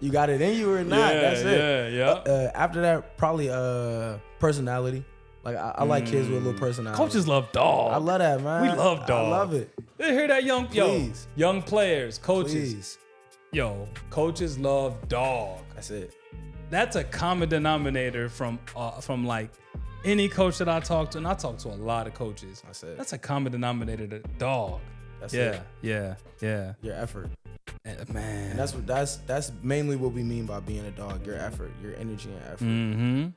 You got it in you or not? That's it. Yeah. After that, probably personality. Like I like kids with a little personality. Coaches love dog. I love that, man. We love dog. I love it. You hear that, Please. young players, coaches. Please. Coaches love dog. That's it. That's a common denominator from like any coach that I talk to, and I talk to a lot of coaches. That's it. That's a common denominator, the dog. That's Yeah, it. yeah. Your effort. Man. And that's mainly what we mean by being a dog. Your effort, your energy and effort. Mm-hmm.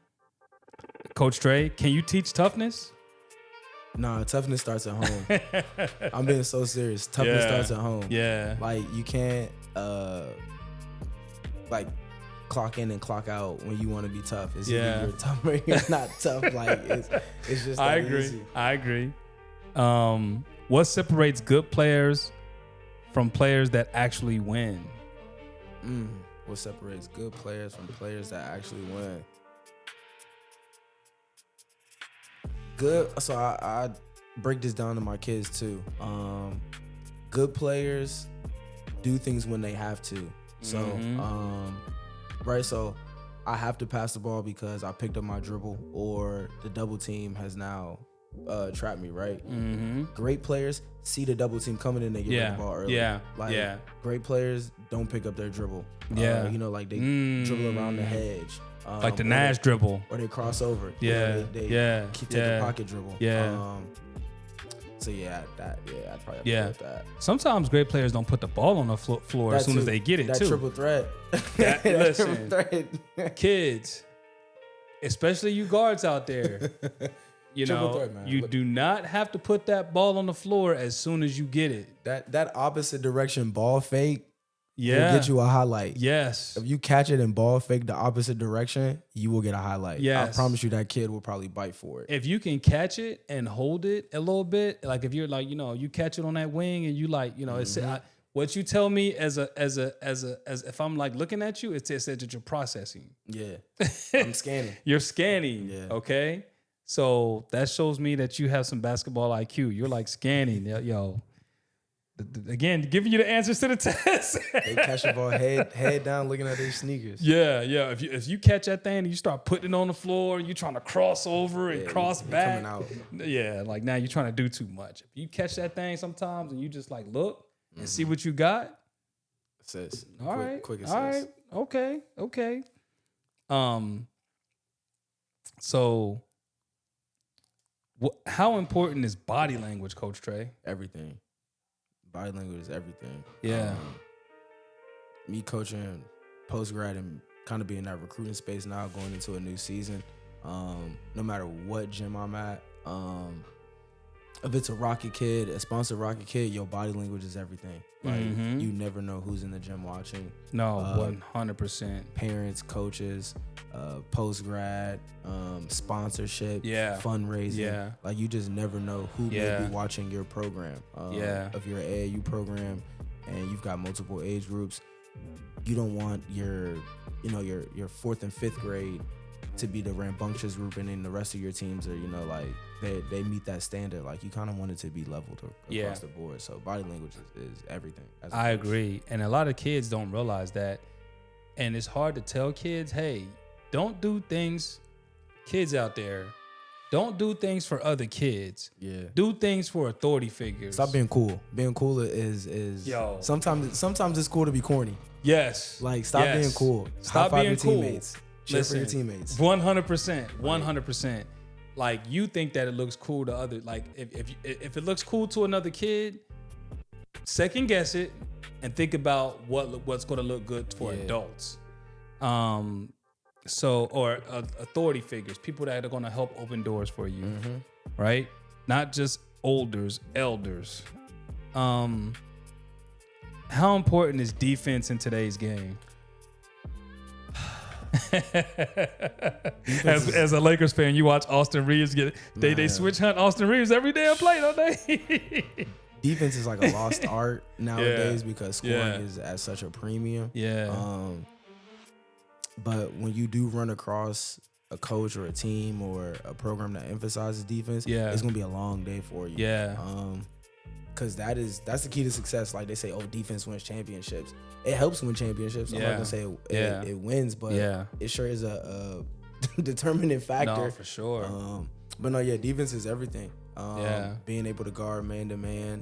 Coach Trey, can you teach toughness? Nah, toughness starts at home. I'm being so serious. Toughness starts at home. Yeah. Like you can't like clock in and clock out when you want to be tough. It's either you're tough or you're not tough. Like it's just I that agree. easy. I agree. What separates good players from players that actually win? What separates good players from players that actually win? Good. So I break this down to my kids too. Good players do things when they have to. So, right. So I have to pass the ball because I picked up my dribble, or the double team has now trapped me. Right. Great players see the double team coming in, they get the ball early. Great players don't pick up their dribble. Like they dribble around the hedge. Like the Nash dribble. Or they cross over. Yeah, They take a pocket dribble. Yeah. So I'd probably have to Yeah. go with that. Sometimes great players don't put the ball on the floor as soon as they get it, that too. Triple threat. That- That listen. triple threat. Kids, especially you guards out there, You Triple know, threat, man. you Look. do not have to put that ball on the floor as soon as you get it. That opposite direction ball fake Yeah. will get you a highlight. Yes. If you catch it and ball fake the opposite direction, you will get a highlight. Yes. I promise you that kid will probably bite for it. If you can catch it and hold it a little bit, like if you're like, you catch it on that wing and you like, it's what you tell me as if I'm like looking at you, it says that you're processing. Yeah. I'm scanning. You're scanning. Yeah. Okay. So that shows me that you have some basketball IQ. You're like scanning. Yo. Again, giving you the answers to the test. They catch the ball head down looking at their sneakers. Yeah. If you catch that thing and you start putting it on the floor and you're trying to cross over and cross back. Coming out. Yeah, like now you're trying to do too much. If you catch that thing sometimes and you just like look and see what you got. Assist. All right. Quick assist. All right. Okay. So how important is body language, Coach Trey? Everything. Body language is everything. Yeah. Me coaching post-grad and kind of being in that recruiting space now going into a new season. No matter what gym I'm at, if it's a Rocket kid, a sponsored Rocket kid, your body language is everything. Like you never know who's in the gym watching. No, 100%. Parents, coaches, post-grad, sponsorship, fundraising. Yeah. Like you just never know who may be watching your program. If you're an AAU program and you've got multiple age groups, you don't want your fourth and fifth grade to be the rambunctious group, and then the rest of your teams are, like they meet that standard. Like you kind of want it to be leveled across the board. So body language is everything. I agree, and a lot of kids don't realize that, and it's hard to tell kids, hey, don't do things. Kids out there, don't do things for other kids. Yeah, do things for authority figures. Stop being cool. Being cool is sometimes it's cool to be corny. Yes, like stop being cool. Stop being your cool. Teammates. Cheer for your teammates. 100%. 100%. Like you think that it looks cool to other. Like if it looks cool to another kid, second guess it and think about what's going to look good for adults. Or authority figures, people that are going to help open doors for you, right? Not just elders. How important is defense in today's game? As a Lakers fan, you watch Austin Reeves they switch hunt Austin Reeves every damn play, don't they? Defense is like a lost art nowadays because scoring is at such a premium. But when you do run across a coach or a team or a program that emphasizes defense, it's gonna be a long day for you. Because that's the key to success. Like they say, defense wins championships. It helps win championships. I'm not gonna say it wins, but it sure is a determining factor. No, for sure. But no, defense is everything. Being able to guard man to man.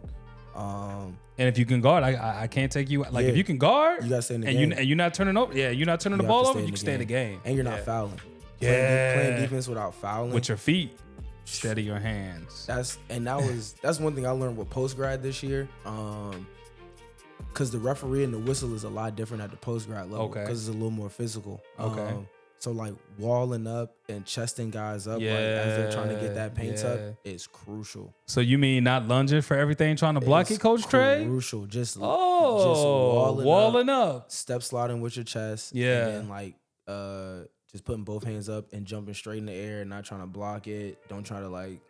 And if you can guard, I can't take you. Like if you can guard, you gotta stay in the game. And you're not turning over. Yeah, you're not turning the ball over. You can stay in the game, and you're not fouling. Playing defense without fouling with your feet. Steady your hands. That's one thing I learned with post grad this year. Because the referee and the whistle is a lot different at the post grad level. Because it's a little more physical. So like walling up and chesting guys up like, as they're trying to get that paint up is crucial. So you mean not lunging for everything, trying to block it, Coach Trey? Crucial. Just walling up, step sliding with your chest. And then like just putting both hands up and jumping straight in the air and not trying to block it. Don't try to like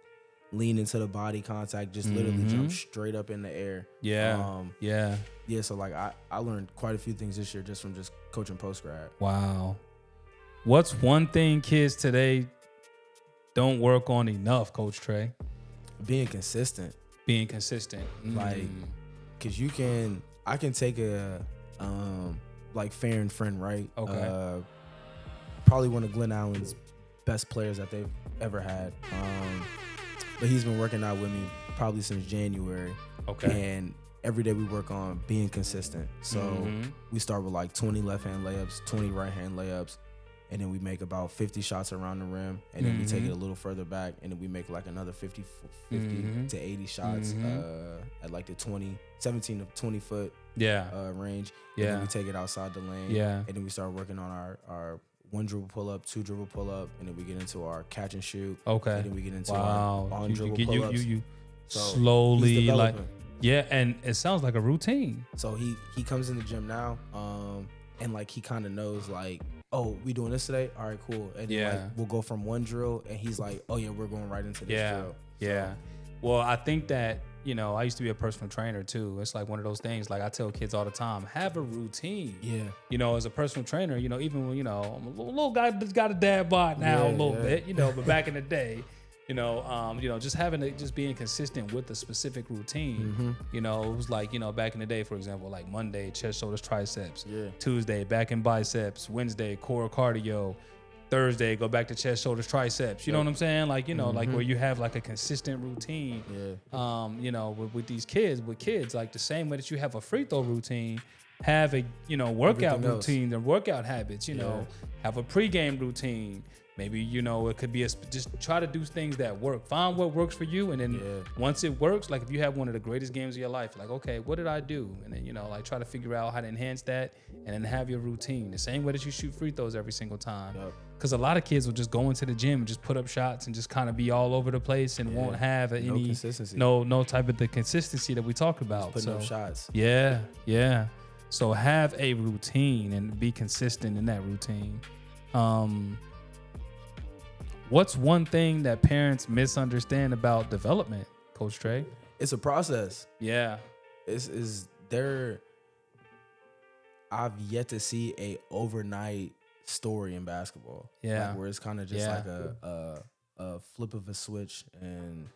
lean into the body contact. Just literally jump straight up in the air. So like I learned quite a few things this year just from just coaching post grad. Wow. What's one thing kids today don't work on enough, Coach Trey? Being consistent. Like, cause I can take a like Farron Friend, right? Probably one of Glen Allen's best players that they've ever had. But he's been working out with me probably since January. And every day we work on being consistent. So we start with like 20 left-hand layups, 20 right-hand layups, and then we make about 50 shots around the rim, and then we take it a little further back, and then we make like another 50 to 80 shots at like the 17 to 20 foot range. And then we take it outside the lane. And then we start working on our 1 dribble pull up, 2 dribble pull up, and then we get into our catch and shoot. Okay. And then we get into Wow. our on dribble you pull ups. you So slowly he's like developing. yeah, and it sounds like a routine. So he comes in the gym now, and like he kind of knows like, oh, we doing this today? All right, cool. And then like we'll go from 1 drill, and he's like, oh yeah, we're going right into this drill. Yeah. Well, I think that, I used to be a personal trainer too. It's like one of those things, like I tell kids all the time, have a routine. Yeah. As a personal trainer, even when, I'm a little guy that's got a dad bod now a little bit, but back in the day, just being consistent with the specific routine. It was like, back in the day, for example, like Monday, chest, shoulders, triceps. Tuesday, back and biceps. Wednesday, core cardio. Thursday, go back to chest, shoulders, triceps. You know what I'm saying? Like, like where you have like a consistent routine. With these kids, like the same way that you have a free throw routine, have a, workout routine and workout habits, have a pregame routine. Maybe, it could be just try to do things that work. Find what works for you. And then once it works, like if you have one of the greatest games of your life, like, okay, what did I do? And then, like try to figure out how to enhance that and then have your routine. The same way that you shoot free throws every single time. Because a lot of kids will just go into the gym and just put up shots and just kind of be all over the place and won't have any consistency. No type of the consistency that we talk about. Just putting up shots. Yeah. So have a routine and be consistent in that routine. What's one thing that parents misunderstand about development, Coach Trey? It's a process. Yeah. I've yet to see a overnight story in basketball. Yeah. Like where it's kind of just like a flip of a switch and,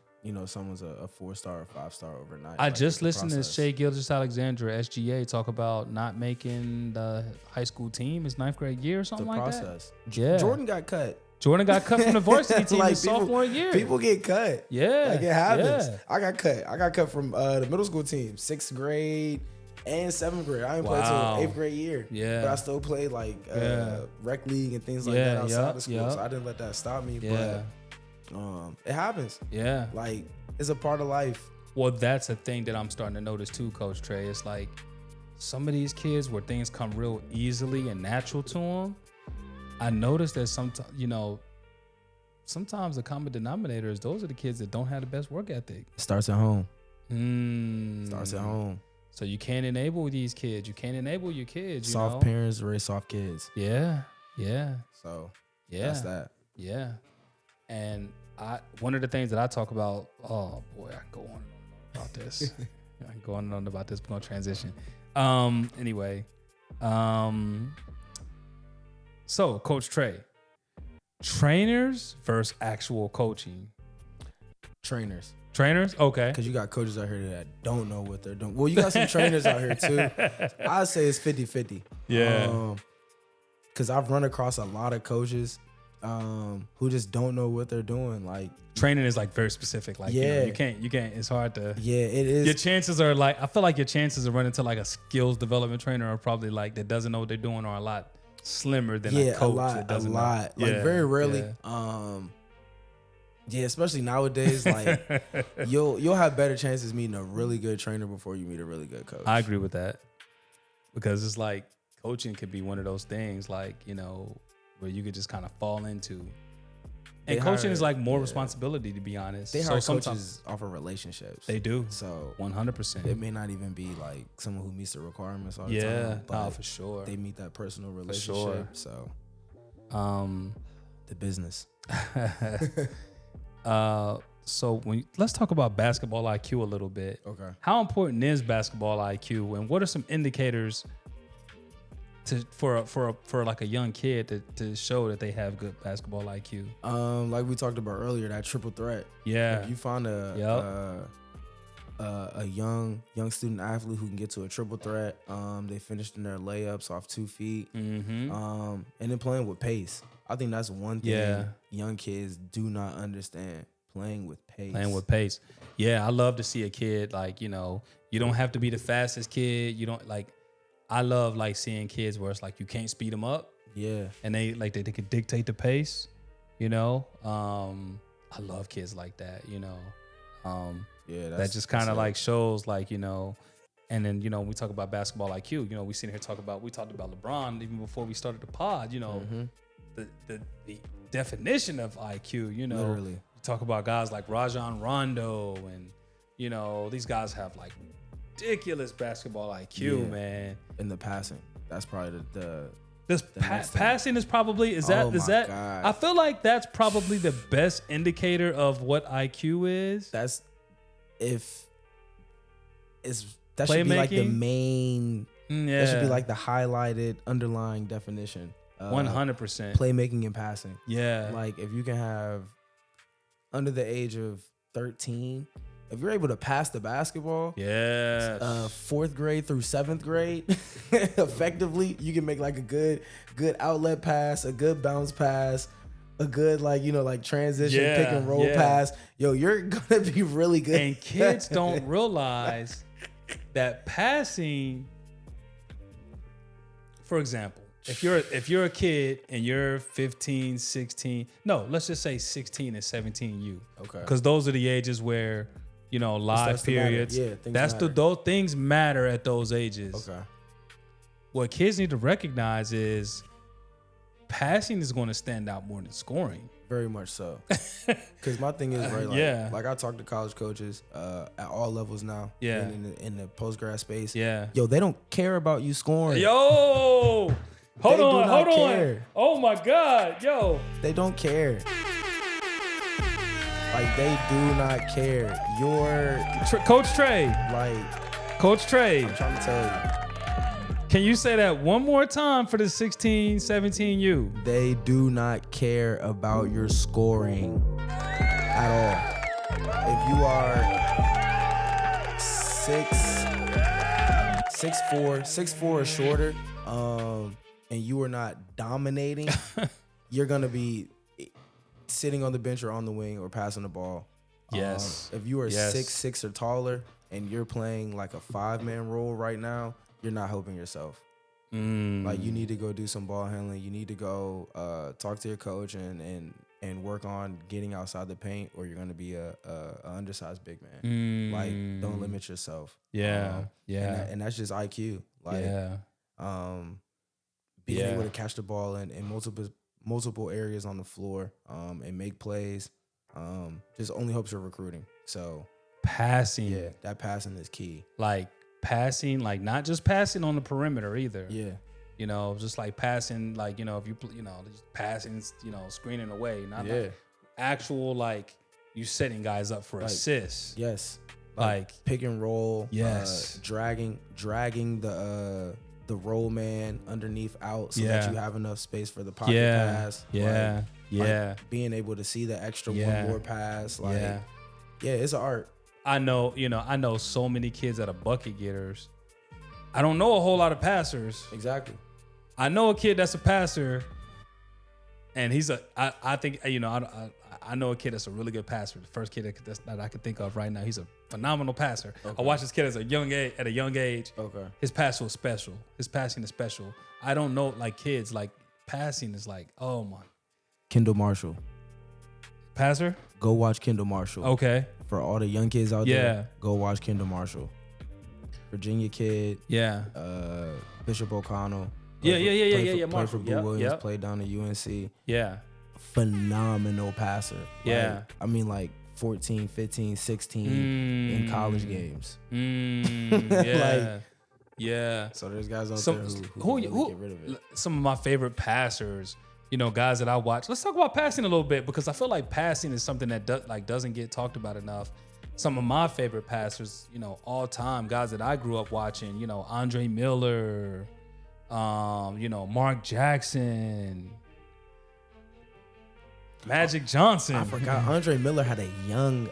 someone's a 4-star or 5-star overnight. I just listened to Shea Gilgeous-Alexander, SGA, talk about not making the high school team his 9th grade year or something like that. Process. Yeah. Jordan got cut. Jordan got cut from the varsity team like his sophomore year. People get cut. Yeah. Like it happens. Yeah. I got cut. I got cut from the middle school team, 6th grade and 7th grade. I didn't play till 8th grade year. Yeah. But I still played like rec league and things like that outside of school. So I didn't let that stop me. Yeah. But it happens. Yeah. Like it's a part of life. Well, that's a thing that I'm starting to notice too, Coach Trey. It's like some of these kids where things come real easily and natural to them. I noticed that sometimes the common denominator is those are the kids that don't have the best work ethic. It starts at home. Starts at home. So you can't enable these kids. You can't enable your kids. Soft parents raise soft kids. Yeah. So that's that. Yeah. And one of the things that I talk about, oh boy, I can go on and on about this. I can go on and on about this. We're gonna transition. Anyway. So Coach Trey, trainers versus actual coaching. Trainers. Okay. Because you got coaches out here that don't know what they're doing. Well, you got some trainers out here too. I'd say it's 50-50. Yeah. Because I've run across a lot of coaches who just don't know what they're doing. Like training is like very specific. Like you can't. It's hard to. Yeah, it is. Your chances are like I feel like your chances of running to like a skills development trainer are probably like that doesn't know what they're doing are a lot slimmer than a coach that doesn't know. Like very rarely. Yeah, especially nowadays, like you'll have better chances meeting a really good trainer before you meet a really good coach. I agree with that because it's like coaching could be one of those things, like where you could just kind of fall into. And coaching is like more responsibility, to be honest. They hire coaches off of relationships. They do. So 100%. It may not even be like someone who meets the requirements all the time. Yeah, but for sure. They meet that personal relationship. So the business. So let's talk about basketball IQ a little bit. Okay. How important is basketball IQ, and what are some indicators for like a young kid to show that they have good basketball IQ? Like we talked about earlier, that triple threat. Yeah. If you find a young student athlete who can get to a triple threat, they finished in their layups off 2 feet, and then playing with pace. I think that's one thing young kids do not understand. Playing with pace. Yeah, I love to see a kid like, you don't have to be the fastest kid. You don't like, I love like seeing kids where it's like you can't speed them up. Yeah. And they can dictate the pace, I love kids like that, that just kind of like shows like, and then, we talk about basketball IQ, we talked about LeBron even before we started the pod, the definition of IQ. You know, Literally. you talk about guys like Rajon Rondo, and you know these guys have like ridiculous basketball IQ, man. In the passing, that's probably the This next thing. passing is probably is that God. I feel like that's probably the best indicator of what IQ is. That's if is that should be like the Playmaking? main. Yeah, That should be like the highlighted underlying definition. 100%. Playmaking and passing. Yeah, Like if you can have under the age of 13, if you're able to pass the basketball, yeah, fourth grade through seventh grade, effectively, you can make like a good outlet pass, a good bounce pass, a good like transition Yeah, pick and roll yeah. pass. Yo, you're gonna be really good. and kids don't realize that passing. For example, if you're a kid and you're 15, 16, no, let's just say 16 and 17 you. Okay. Because those are the ages where, live starts to matter. periods. Yeah, things that's matter. those things matter at those ages. Okay. What kids need to recognize is passing is going to stand out more than scoring. Very much so. Because my thing is, right, like, yeah. like I talk to college coaches at all levels now. Yeah. In the post-grad space. Yeah. Yo, they don't care about you scoring. Yo, hold They do on, not hold on. care. Oh my God, yo. They don't care. Like, they do not care. You're, Coach Trey, like, I'm trying to tell you. can you say that one more time for the 16, 17 you? They do not care about your scoring at all. If you are 6'4" or shorter, and you are not dominating, you're gonna be sitting on the bench or on the wing or passing the ball. Yes. If you are Yes. 6'6" or taller and you're playing like a 5-man role right now, you're not helping yourself. Like, you need to go do some ball handling. You need to go talk to your coach and work on getting outside the paint, or you're gonna be a undersized big man. Like, don't limit yourself. Yeah. And that's just IQ. Like, being able to catch the ball in multiple areas on the floor and make plays just only helps your recruiting. So Passing. yeah, that passing is key. Like passing, like not just passing on the perimeter either. Yeah. Just like passing, like, if you, just passing, screening away, not Yeah. like actual, like you setting guys up for Like, assists. Yes. Like, pick and roll. Yes. Dragging the roll man underneath out so Yeah. that you have enough space for the pocket Yeah. pass. Yeah. Like, being able to see the extra one more pass. Like, yeah, it's an art. I know so many kids that are bucket getters. I don't know a whole lot of passers. Exactly. I know a kid that's a passer, and I think I know a kid that's a really good passer. The first kid that I can think of right now, he's a phenomenal passer. Okay. I watched this kid at a young age. Okay. His pass was special. His passing is special. I don't know, like kids, like passing is like, oh my. Kendall Marshall. Passer? Go watch Kendall Marshall. Okay. For all the young kids out Yeah. there, go watch Kendall Marshall. Virginia kid. Yeah. Bishop O'Connell. Yeah. Played for Marshall. Boo Yep, Williams. yep. Played down at UNC. Yeah. Phenomenal passer. Yeah. Like, I mean, like 14, 15, 16 in college games. Yeah. Yeah. So there's guys out So there who really get rid of it. some of my favorite passers, guys that I watch. Let's talk about passing a little bit, because I feel like passing is something that doesn't get talked about enough. Some of my favorite passers, all time, guys that I grew up watching, Andre Miller, Mark Jackson, Magic Johnson. I forgot Andre Miller had a young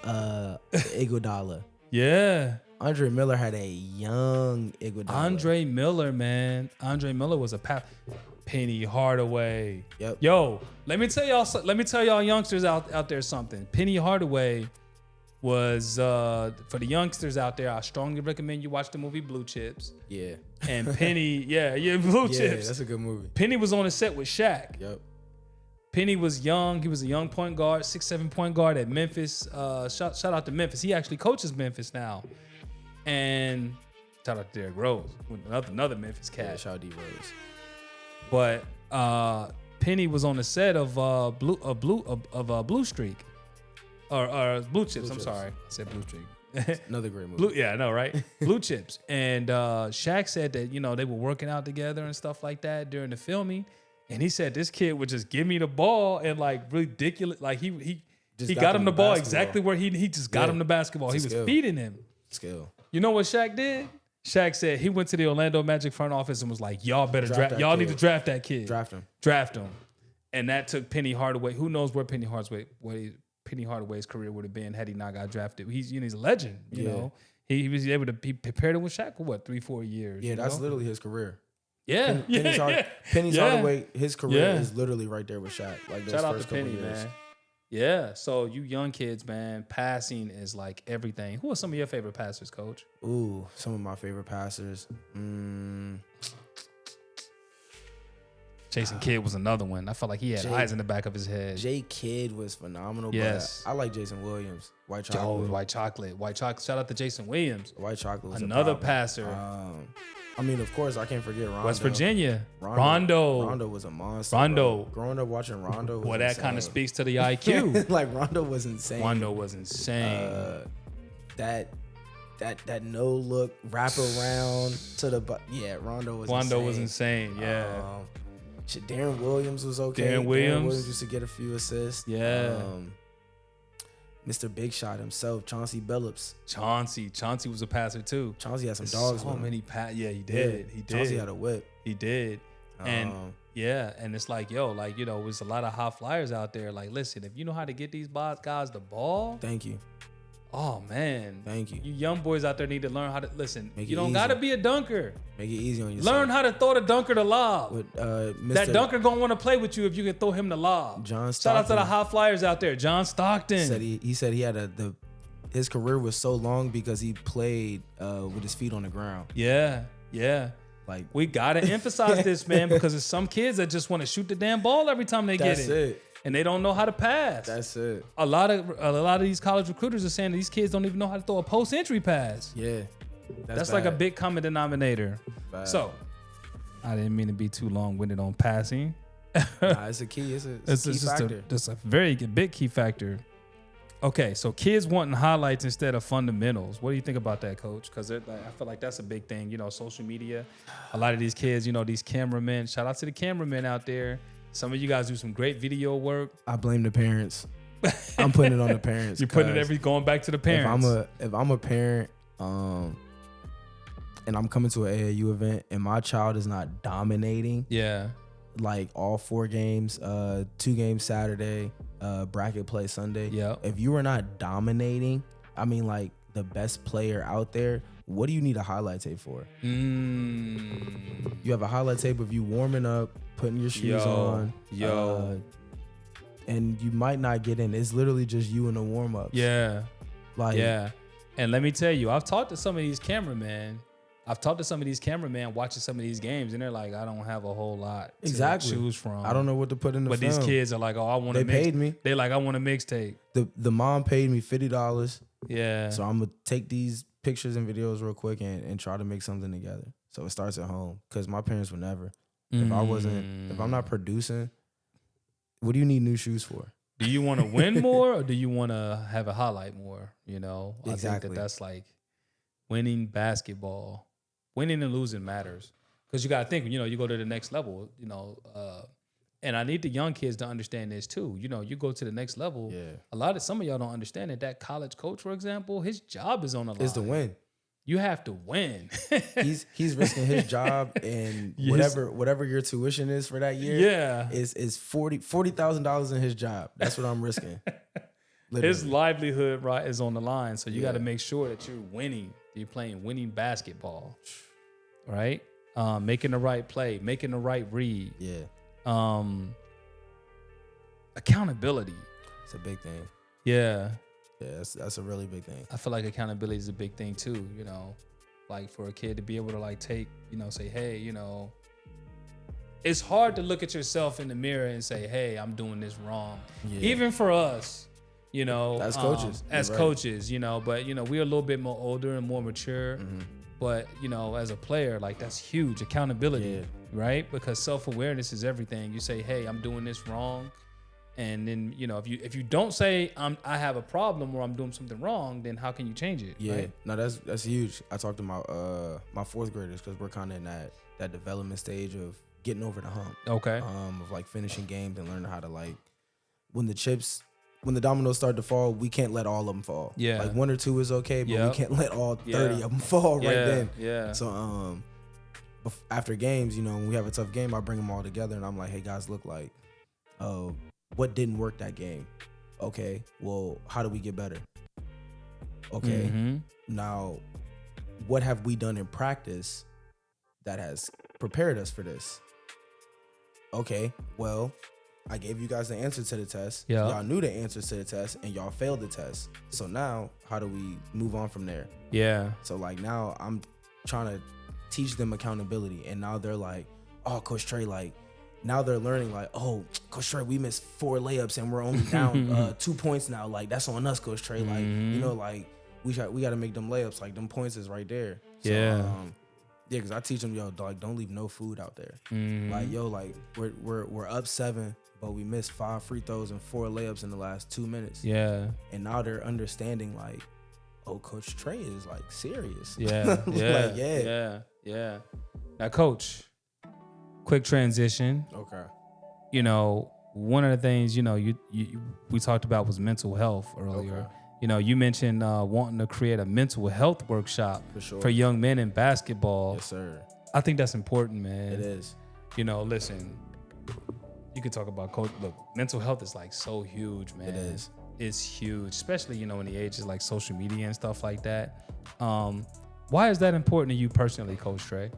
Iguodala. Yeah. Andre Miller had a young Iguodala. Andre Miller, man. Andre Miller was a Penny Hardaway. Yep. Yo, let me tell y'all youngsters out there something. Penny Hardaway was for the youngsters out there, I strongly recommend you watch the movie Blue Chips. Yeah. And Penny, Blue Yeah, Chips. that's a good movie. Penny was on a set with Shaq. Yep. Penny was young. He was a young point guard, 6'7" point guard at Memphis. Shout out to Memphis. He actually coaches Memphis now. And shout out to Derrick Rose, another Memphis cat. Yeah, shout out D Rose. But Penny was on the set of Blue Streak or Blue Chips. I'm sorry, I said Blue Streak. Another great movie. I know, right? Blue Chips. And Shaq said that, they were working out together and stuff like that during the filming. And he said this kid would just give me the ball and like ridiculous. Like he got him the ball exactly where he just got him the basketball. He was feeding him. Skill. You know what Shaq did? Shaq said he went to the Orlando Magic front office and was like, y'all better draft. Y'all need to draft that kid. Draft him. And that took Penny Hardaway. Who knows where Penny Hardaway's career would have been had he not got drafted. He's a legend, you know. He was able to be prepared with Shaq for 3-4 years. Yeah, that's literally his career. Yeah. Penny's Hardaway, his career is literally right there with Shaq. Like those Shout out first to Penny, couple years. man. Yeah. So you young kids, man, passing is like everything. Who are some of your favorite passers, Coach? Ooh, some of my favorite passers. Jason Kidd was another one. I felt like he had eyes in the back of his head. J. Kidd was phenomenal. Yes. But I like Jason Williams. White Chocolate. White chocolate. Shout out to Jason Williams. White Chocolate was another passer. I mean, of course, I can't forget Rondo. West Virginia. Rondo. Rondo was a monster. Rondo. Bro. Growing up watching Rondo was that kind of speaks to the IQ. Like, Rondo was insane. That no look wrap around to the Rondo was insane. Yeah. Darren Williams was okay. Darren Williams used to get a few assists. Yeah. Mr. Big Shot himself, Chauncey Billups. Chauncey was a passer too. Chauncey had some dogs. So many he did. He did. Chauncey had a whip. He did. And and it's like, there's a lot of high flyers out there. Like, listen, if you know how to get these guys the ball. Thank you. Oh, man. Thank you. You young boys out there need to learn how to listen. You don't got to be a dunker. Make it easy on yourself. Learn how to throw the dunker the lob. With, that dunker going to want to play with you if you can throw him the lob. John Stockton. Shout out to the high flyers out there. John Stockton. He said he had his career was so long because he played with his feet on the ground. Yeah. Like, we got to emphasize this, man, because there's some kids that just want to shoot the damn ball every time they get it. That's it. And they don't know how to pass. That's it. A lot of these college recruiters are saying that these kids don't even know how to throw a post-entry pass. Yeah. That's like a big common denominator. Bad. So, I didn't mean to be too long-winded on passing. It's a key. It's a key factor. That's a very big key factor. Okay, so kids wanting highlights instead of fundamentals. What do you think about that, Coach? Because I feel like that's a big thing. Social media. A lot of these kids, these cameramen. Shout out to the cameramen out there. Some of you guys do some great video work. I blame the parents. I'm putting it on the parents. You're putting it going back to the parents. If I'm a parent, and I'm coming to an AAU event and my child is not dominating, like all 4 games, 2 games Saturday, bracket play Sunday. Yeah. If you are not dominating, I mean, like the best player out there, what do you need a highlight tape for? You have a highlight tape of you warming up, putting your shoes on, and you might not get in. It's literally just you in the warm ups. Yeah. And let me tell you, I've talked to some of these cameramen watching some of these games, and they're like, I don't have a whole lot to choose from. I don't know what to put in the film. But these kids are like, I want to paid me. They're like, I want a mixtape. The mom paid me $50. Yeah. So I'm going to take these pictures and videos real quick and try to make something together. So it starts at home because my parents would never. If I'm not producing, what do you need new shoes for? Do you want to win more or do you want to have a highlight more? Exactly. I think that's like winning basketball. Winning and losing matters because you got to think, you go to the next level, and I need the young kids to understand this too. You go to the next level. Yeah. Some of y'all don't understand it. That college coach, for example, his job is on the line. It's to win. You have to win. he's risking his job and whatever your tuition is for that year. Is $40,000 in his job. That's what I'm risking. His livelihood is on the line. So you got to make sure that you're winning. You're playing winning basketball, right? Making the right play, making the right read. Yeah. Accountability. It's a big thing. Yeah. Yeah, that's a really big thing. I feel like accountability is a big thing too, like for a kid to be able to like take, say, hey, it's hard to look at yourself in the mirror and say, hey, I'm doing this wrong. Yeah. Even for us, as coaches, but we're a little bit more older and more mature, but as a player, like that's huge accountability. right? Because self-awareness is everything. You say, hey, I'm doing this wrong. And then, if you don't say I have a problem or I'm doing something wrong, then how can you change it? Yeah, right? no, that's huge. I talked to my fourth graders because we're kind of in that development stage of getting over the hump. Okay. Of like finishing games and learning how to like when the dominoes start to fall, we can't let all of them fall. Yeah. Like 1 or 2 is okay, but we can't let all 30 of them fall right then. Yeah. So after games, when we have a tough game, I bring them all together and I'm like, hey guys, look, like, what didn't work that game? Okay, well, how do we get better? Okay, now what have we done in practice that has prepared us for this? Okay, well, I gave you guys the answer to the test. Yeah. Y'all knew the answers to the test and y'all failed the test. So now how do we move on from there? Yeah. So like now I'm trying to teach them accountability, and now they're like, oh, Coach Trey, like, now they're learning like, oh, Coach Trey, we missed 4 layups and we're only down 2 points now. Like, that's on us, Coach Trey. Like, like we got to make them layups. Like, them points is right there. So, Yeah. Because I teach them, yo, like, don't leave no food out there. Like, yo, like we're up 7, but we missed 5 free throws and 4 layups in the last 2 minutes. Yeah. And now they're understanding like, oh, Coach Trey is like serious. Yeah. Yeah. Like, Yeah. Now, Coach, quick transition. Okay. One of the things, we talked about was mental health earlier. Okay. You mentioned wanting to create a mental health workshop For sure. for young men in basketball. Yes, sir. I think that's important, man. It is. Listen, you could talk about coach. Look, mental health is like so huge, man. It is. It's huge, especially, in the ages like social media and stuff like that. Why is that important to you personally, Coach Trey?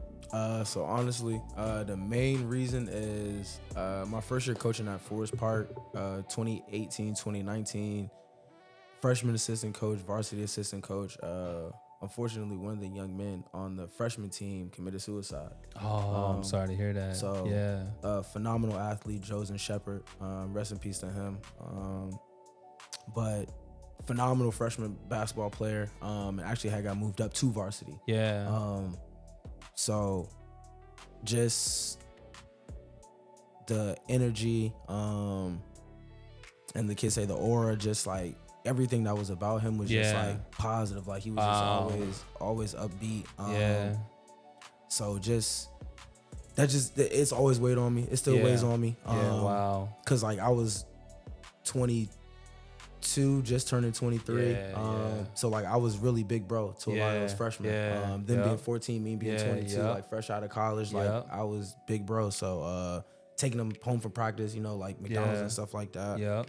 So honestly, the main reason is my first year coaching at Forest Park, 2018, 2019, freshman assistant coach, varsity assistant coach. Unfortunately, one of the young men on the freshman team committed suicide. Oh, I'm sorry to hear that. So, yeah, phenomenal athlete, Josen Shepard. Rest in peace to him. But phenomenal freshman basketball player. And actually had got moved up to varsity. Yeah. So just the energy, and the kids say the aura, just like everything that was about him was just like positive. Like he was just always upbeat. Yeah. So it's always weighed on me. It still weighs on me. Wow. Cause like I was 22, just turning 23. So like I was really big bro to a lot of those freshmen. Them being 14, me being 22, like fresh out of college, like I was big bro. So taking them home from practice, like McDonald's and stuff like that. Yeah.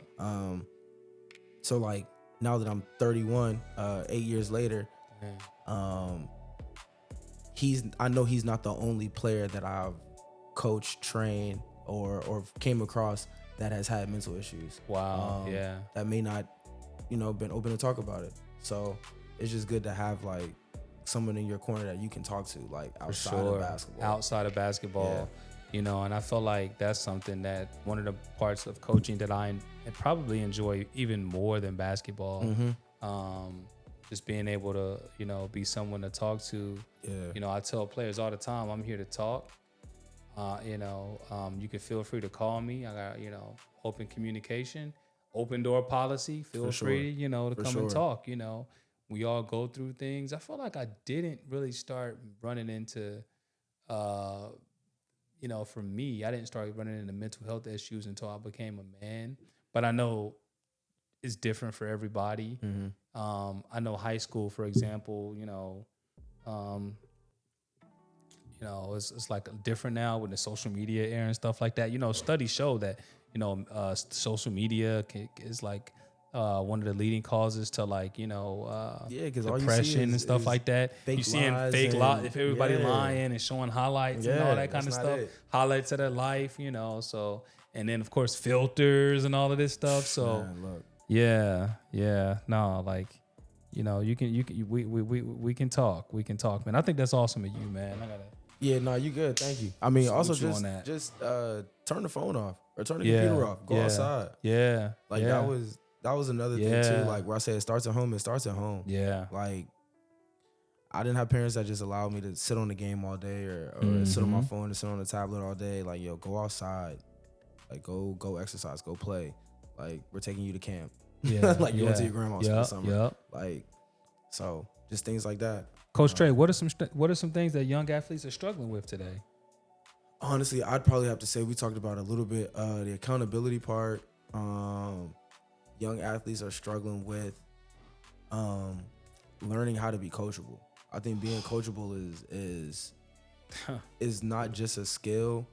So like now that I'm 31, 8 years later, I know he's not the only player that I've coached, trained, or came across that has had mental issues. Wow. That may not, been open to talk about it. So it's just good to have like someone in your corner that you can talk to, like outside of basketball. Outside of basketball, and I feel like that's something that one of the parts of coaching that I probably enjoy even more than basketball. Just being able to, be someone to talk to. I tell players all the time, I'm here to talk. You can feel free to call me. I got, open communication, open door policy. Feel free, to come and talk. We all go through things. I feel like I didn't really start running into, for me, I didn't start running into mental health issues until I became a man. But I know it's different for everybody. I know high school, for example, it's like different now with the social media era and stuff like that. Studies show that, social media is like one of the leading causes to like, because depression and stuff like that. You seeing fake lies, if everybody lying and showing highlights and all that kind of stuff, highlights of their life, so, and then of course filters and all of this stuff. So no, like, we can talk, man. I think that's awesome of you, man. You good. Thank you. I mean, also just turn the phone off or turn the computer off. Go outside. That was another thing too. Like where I said it starts at home. It starts at home. Yeah. Like I didn't have parents that just allowed me to sit on the game all day or sit on my phone and sit on the tablet all day. Like, yo, go outside. Like, go exercise, go play. Like, we're taking you to camp. Yeah, like, you went to your grandma's for the summer. Yep. Like, so just things like that. Coach Trey, what are some things that young athletes are struggling with today? Honestly, I'd probably have to say we talked about a little bit the accountability part. Young athletes are struggling with learning how to be coachable. I think being coachable is not just a skill,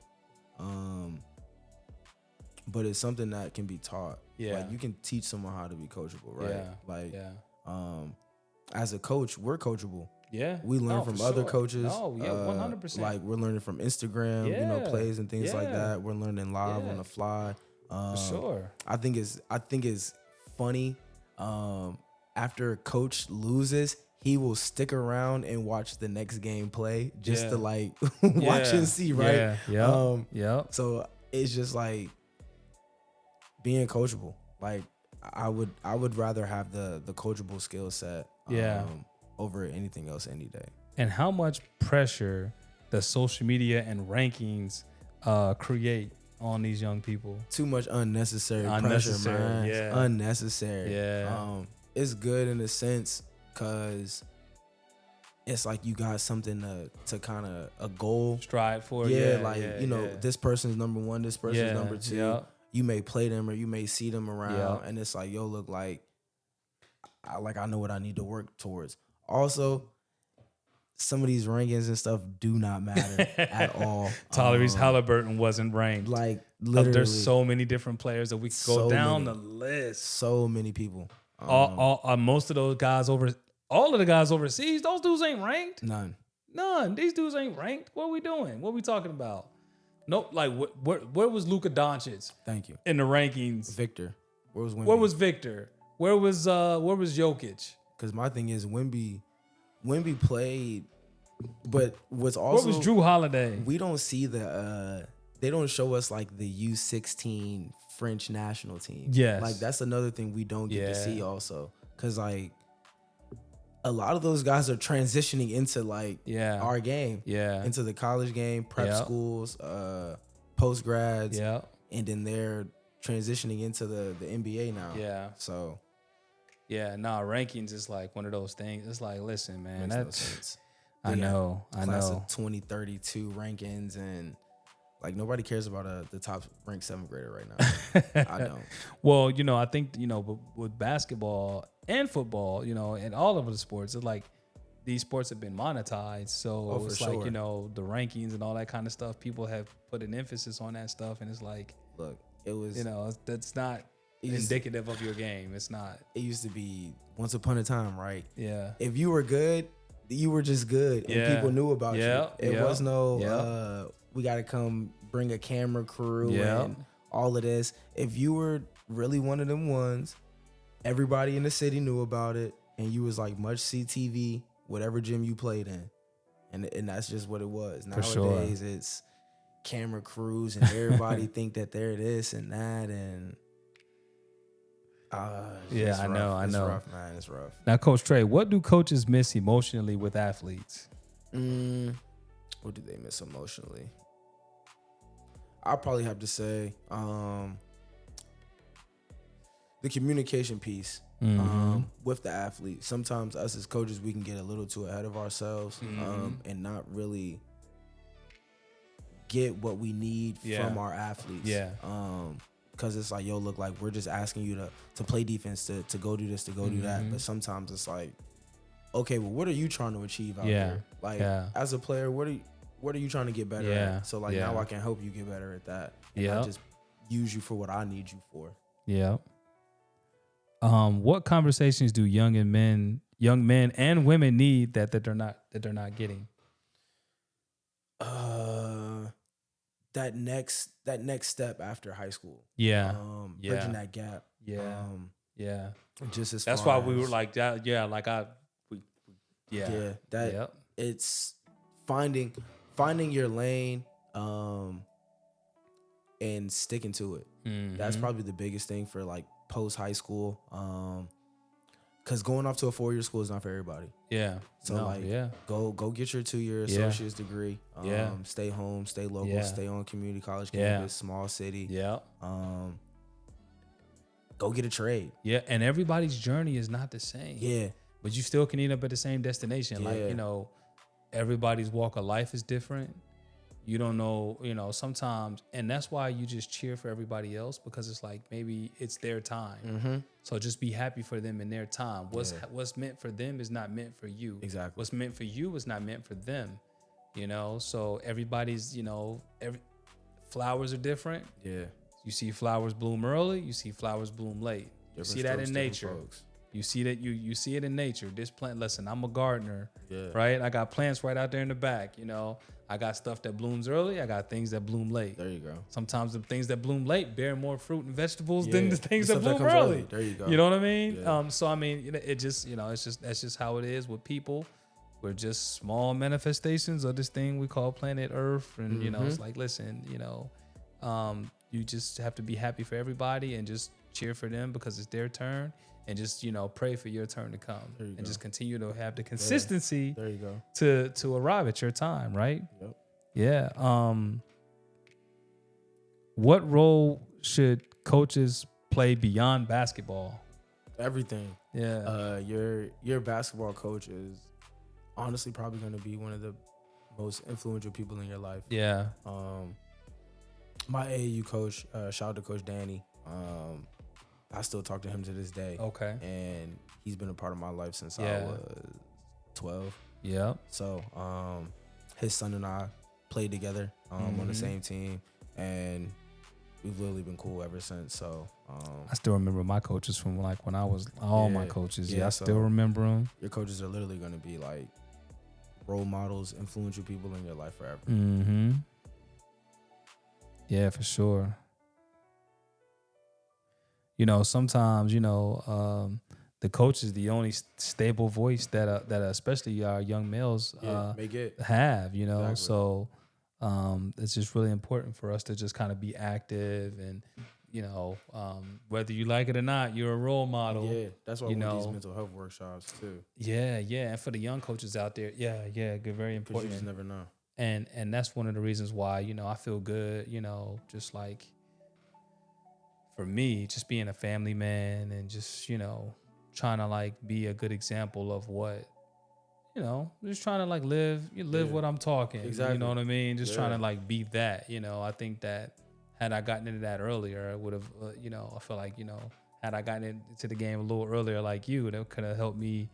but it's something that can be taught. Yeah. Like, you can teach someone how to be coachable, right? Yeah. Like, Yeah. As a coach, we're coachable. Yeah. We learn from other coaches. No, yeah, 100%. Like, we're learning from Instagram, plays and things like Yeah. that. We're learning live on the fly. For sure. I think it's funny. After a coach loses, he will stick around and watch the next game play just to like watch and see, right? Yeah. So it's just like being coachable. Like, I would rather have the coachable skill set over anything else any day. And how much pressure does social media and rankings create on these young people? Too much unnecessary pressure, man. Yeah. Unnecessary. Yeah. It's good in a sense because it's like you got something to kind of a goal. Strive for. This person's number one, this person's number two. Yeah. You may play them or you may see them around, and it's like, yo, look, like I know what I need to work towards. Also, some of these rankings and stuff do not matter at all. Tyrese Halliburton wasn't ranked. Like, literally, there's so many different players that we could go down the list. So many people. Most of those guys all of the guys overseas, those dudes ain't ranked. None. These dudes ain't ranked. What are we doing? What are we talking about? Nope. Like, where was Luka Doncic? Thank you. In the rankings. Victor. Where was Wemby? Where was Victor? Where was Jokic? Because my thing is Wemby played, but what's also where was Drew Holiday? We don't see they don't show us like the U16 French national team. Yes. Like, that's another thing we don't get to see also. Because, like, a lot of those guys are transitioning into, like, our game. Yeah. Into the college game, prep schools, post grads. Yeah. And then they're transitioning into the NBA now. Yeah. So. Yeah, rankings is like one of those things. It's like, listen, man, makes no sense. I know. Class of 2032 rankings, and like, nobody cares about the top ranked 7th grader right now. I don't. Well, I think, with basketball and football, and all of the sports, it's like these sports have been monetized. So it's like, the rankings and all that kind of stuff, people have put an emphasis on that stuff. And it's like, look, it was, that's not indicative of your game. It's not. It used to be once upon a time, right? Yeah. If you were good, you were just good, and people knew about you. It was no, we got to come bring a camera crew and all of this. If you were really one of them ones, everybody in the city knew about it, and you was like much see TV, whatever gym you played in, and that's just what it was. Nowadays, it's camera crews, and everybody think that they're this and that, and. I know. It's rough, man. It's rough. Now, Coach Trey, what do coaches miss emotionally with athletes? What do they miss emotionally? I'll probably have to say the communication piece with the athlete. Sometimes us as coaches, we can get a little too ahead of ourselves and not really get what we need from our athletes. Yeah. Because it's like, yo, look, like, we're just asking you to play defense, to go do this, to go do that. But sometimes it's like, okay, well, what are you trying to achieve out there? Like, as a player, what are you trying to get better at? So, like, now I can help you get better at that. And not just use you for what I need you for. Yeah. What conversations do young men and women need that they're not getting? That next step after high school. Yeah. Bridging that gap. Yeah. Just as that's far why we were like that. Yeah. Like it's finding your lane, and sticking to it. That's probably the biggest thing for like post high school. because going off to a 4-year school is not for everybody. Yeah. So No, like, yeah. go get your 2-year Yeah. associate's degree. Yeah. Stay home, stay local, Yeah. stay on community college Yeah. campus, small city. Yeah. Go get a trade. Yeah. And everybody's journey is not the same. Yeah. But you still can end up at the same destination. Like, Yeah. you know, everybody's walk of life is different. You don't know, you know, sometimes, and that's why you just cheer for everybody else, because it's like maybe it's their time. Mm-hmm. So just be happy for them in their time. What's meant for them is not meant for you. Exactly. What's meant for you is not meant for them. You know, so everybody's, you know, flowers are different. Yeah. You see flowers bloom early, you see flowers bloom late. You see that in nature. You see that you see it in nature. This plant, listen, I'm a gardener, right? I got plants right out there in the back, you know. I got stuff that blooms early, I got things that bloom late. There you go. Sometimes the things that bloom late bear more fruit and vegetables than the things The that stuff bloom comes early. There you go. You know what I mean? Yeah. So I mean, you know, it just, you know, that's just how it is with people. We're just small manifestations of this thing we call planet Earth. And, you know, it's like, listen, you know, you just have to be happy for everybody and just cheer for them because it's their turn, and just, you know, pray for your turn to come, and just continue to have the consistency there you go. to arrive at your time, right? Yep. Yeah. What role should coaches play beyond basketball? Everything. Yeah. Your basketball coach is honestly probably going to be one of the most influential people in your life. Yeah. My AAU coach, shout out to Coach Danny. I still talk to him to this day. Okay. And he's been a part of my life since I was 12. Yeah. So his son and I played together on the same team, and we've literally been cool ever since. So I still remember my coaches from like when I was my coaches. Yeah, I so still remember them. Your coaches are literally going to be like role models, influential people in your life forever. Mm-hmm. Yeah, for sure. You know, sometimes, you know, the coach is the only stable voice that especially our young males have, you know. Exactly. So it's just really important for us to just kind of be active, and, you know, whether you like it or not, you're a role model. Yeah, that's why we do these mental health workshops too. Yeah, and for the young coaches out there, good, very important. You just never know. And that's one of the reasons why, you know, I feel good, you know, just like for me, just being a family man and just, you know, trying to like be a good example of what, you know, just trying to like live what I'm talking. Exactly. You know what I mean? Just trying to like be that, you know. I think that had I gotten into that earlier, I would have, you know, I feel like, you know, had I gotten into the game a little earlier like you, that could have helped me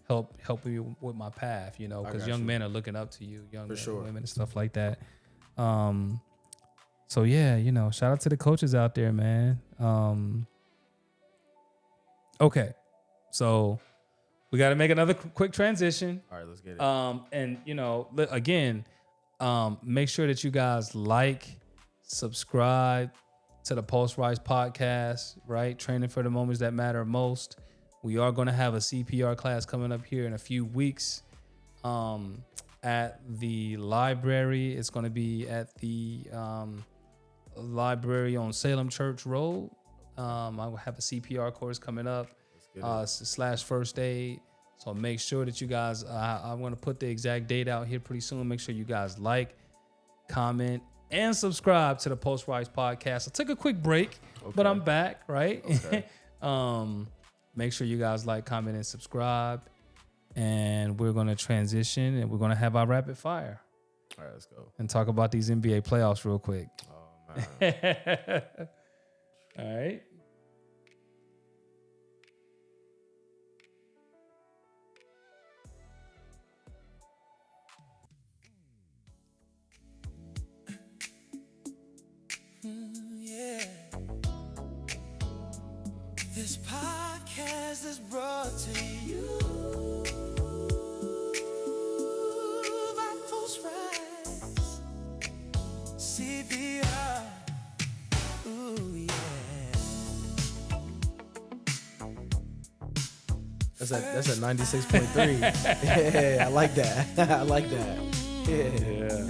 with my path, you know, because young men are looking up to you, young men and women and stuff like that. So yeah, you know, shout out to the coaches out there, man. Okay, so we got to make another quick transition. All right, let's get it. And you know, again, make sure that you guys like, subscribe to the PulseRise podcast, right? Training for the moments that matter most. We are going to have a CPR class coming up here in a few weeks at the library. It's going to be at the library on Salem Church Road. I will have a CPR course coming up / first aid. So make sure that you guys, I'm going to put the exact date out here pretty soon. Make sure you guys like, comment, and subscribe to the PulseRise podcast. I took a quick break, but I'm back, right? Okay. Make sure you guys like, comment, and subscribe. And we're going to transition, and we're going to have our rapid fire. All right, let's go. And talk about these NBA playoffs real quick. Oh, man. All right. This podcast is brought to you by PulseRise CPR. Ooh, yeah. That's a 96.3. Yeah, I like that. I like that. Yeah.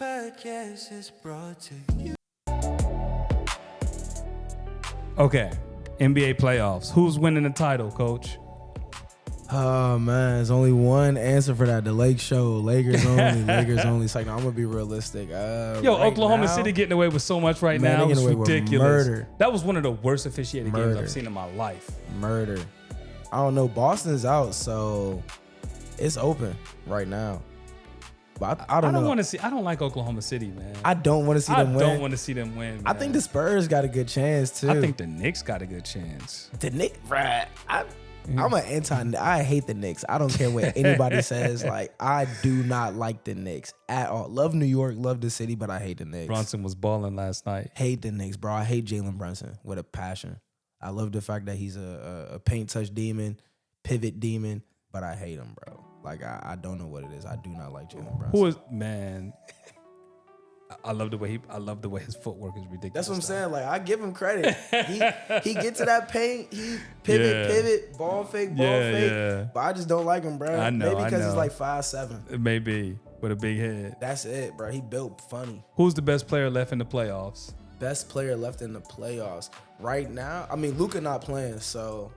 podcast is brought to you. Okay, NBA playoffs. Who's winning the title, Coach? Oh man, there's only one answer for that. The Lake Show, Lakers only, Lakers only. It's like, no, I'm gonna be realistic. Yo, Right Oklahoma now, City getting away with so much right Man, now. they It's getting away with ridiculous. murder. That was one of the worst officiated games Murder. I've seen in my life. Murder. I don't know. Boston's out, so it's open right now. But I don't know. want to see. I don't like Oklahoma City, man. I don't want to see them I win. don't want to see them win. I man. think the Spurs got a good chance too. I think the Knicks got a good chance. the Knicks, right? I'm an anti. I hate the Knicks. I don't care what anybody says. Like, I do not like the Knicks at all. Love New York, love the city, but I hate the Knicks. Brunson was balling last night. Hate the Knicks, bro. I hate Jalen Brunson with a passion. I love the fact that he's a paint touch demon, pivot demon, but I hate him, bro. Like, I don't know what it is. I do not like Jalen Brunson. Who is man? I love the way his footwork is ridiculous. That's what I'm saying. Like, I give him credit. He get to that paint. He pivot, ball fake. Yeah. But I just don't like him, bro. I know, Maybe because I he's know. like 5'7". It may be with a big head. That's it, bro. He built funny. Who's the best player left in the playoffs? Best player left in the playoffs right now. I mean, Luka not playing, so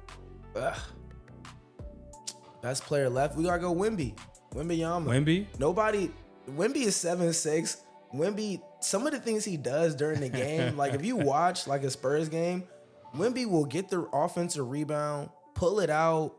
best player left. We gotta go Wemby. Wembyama. Wemby? Nobody. Wemby is 7'6". Wemby. Some of the things he does during the game, like if you watch like a Spurs game, Wemby will get the offensive rebound, pull it out,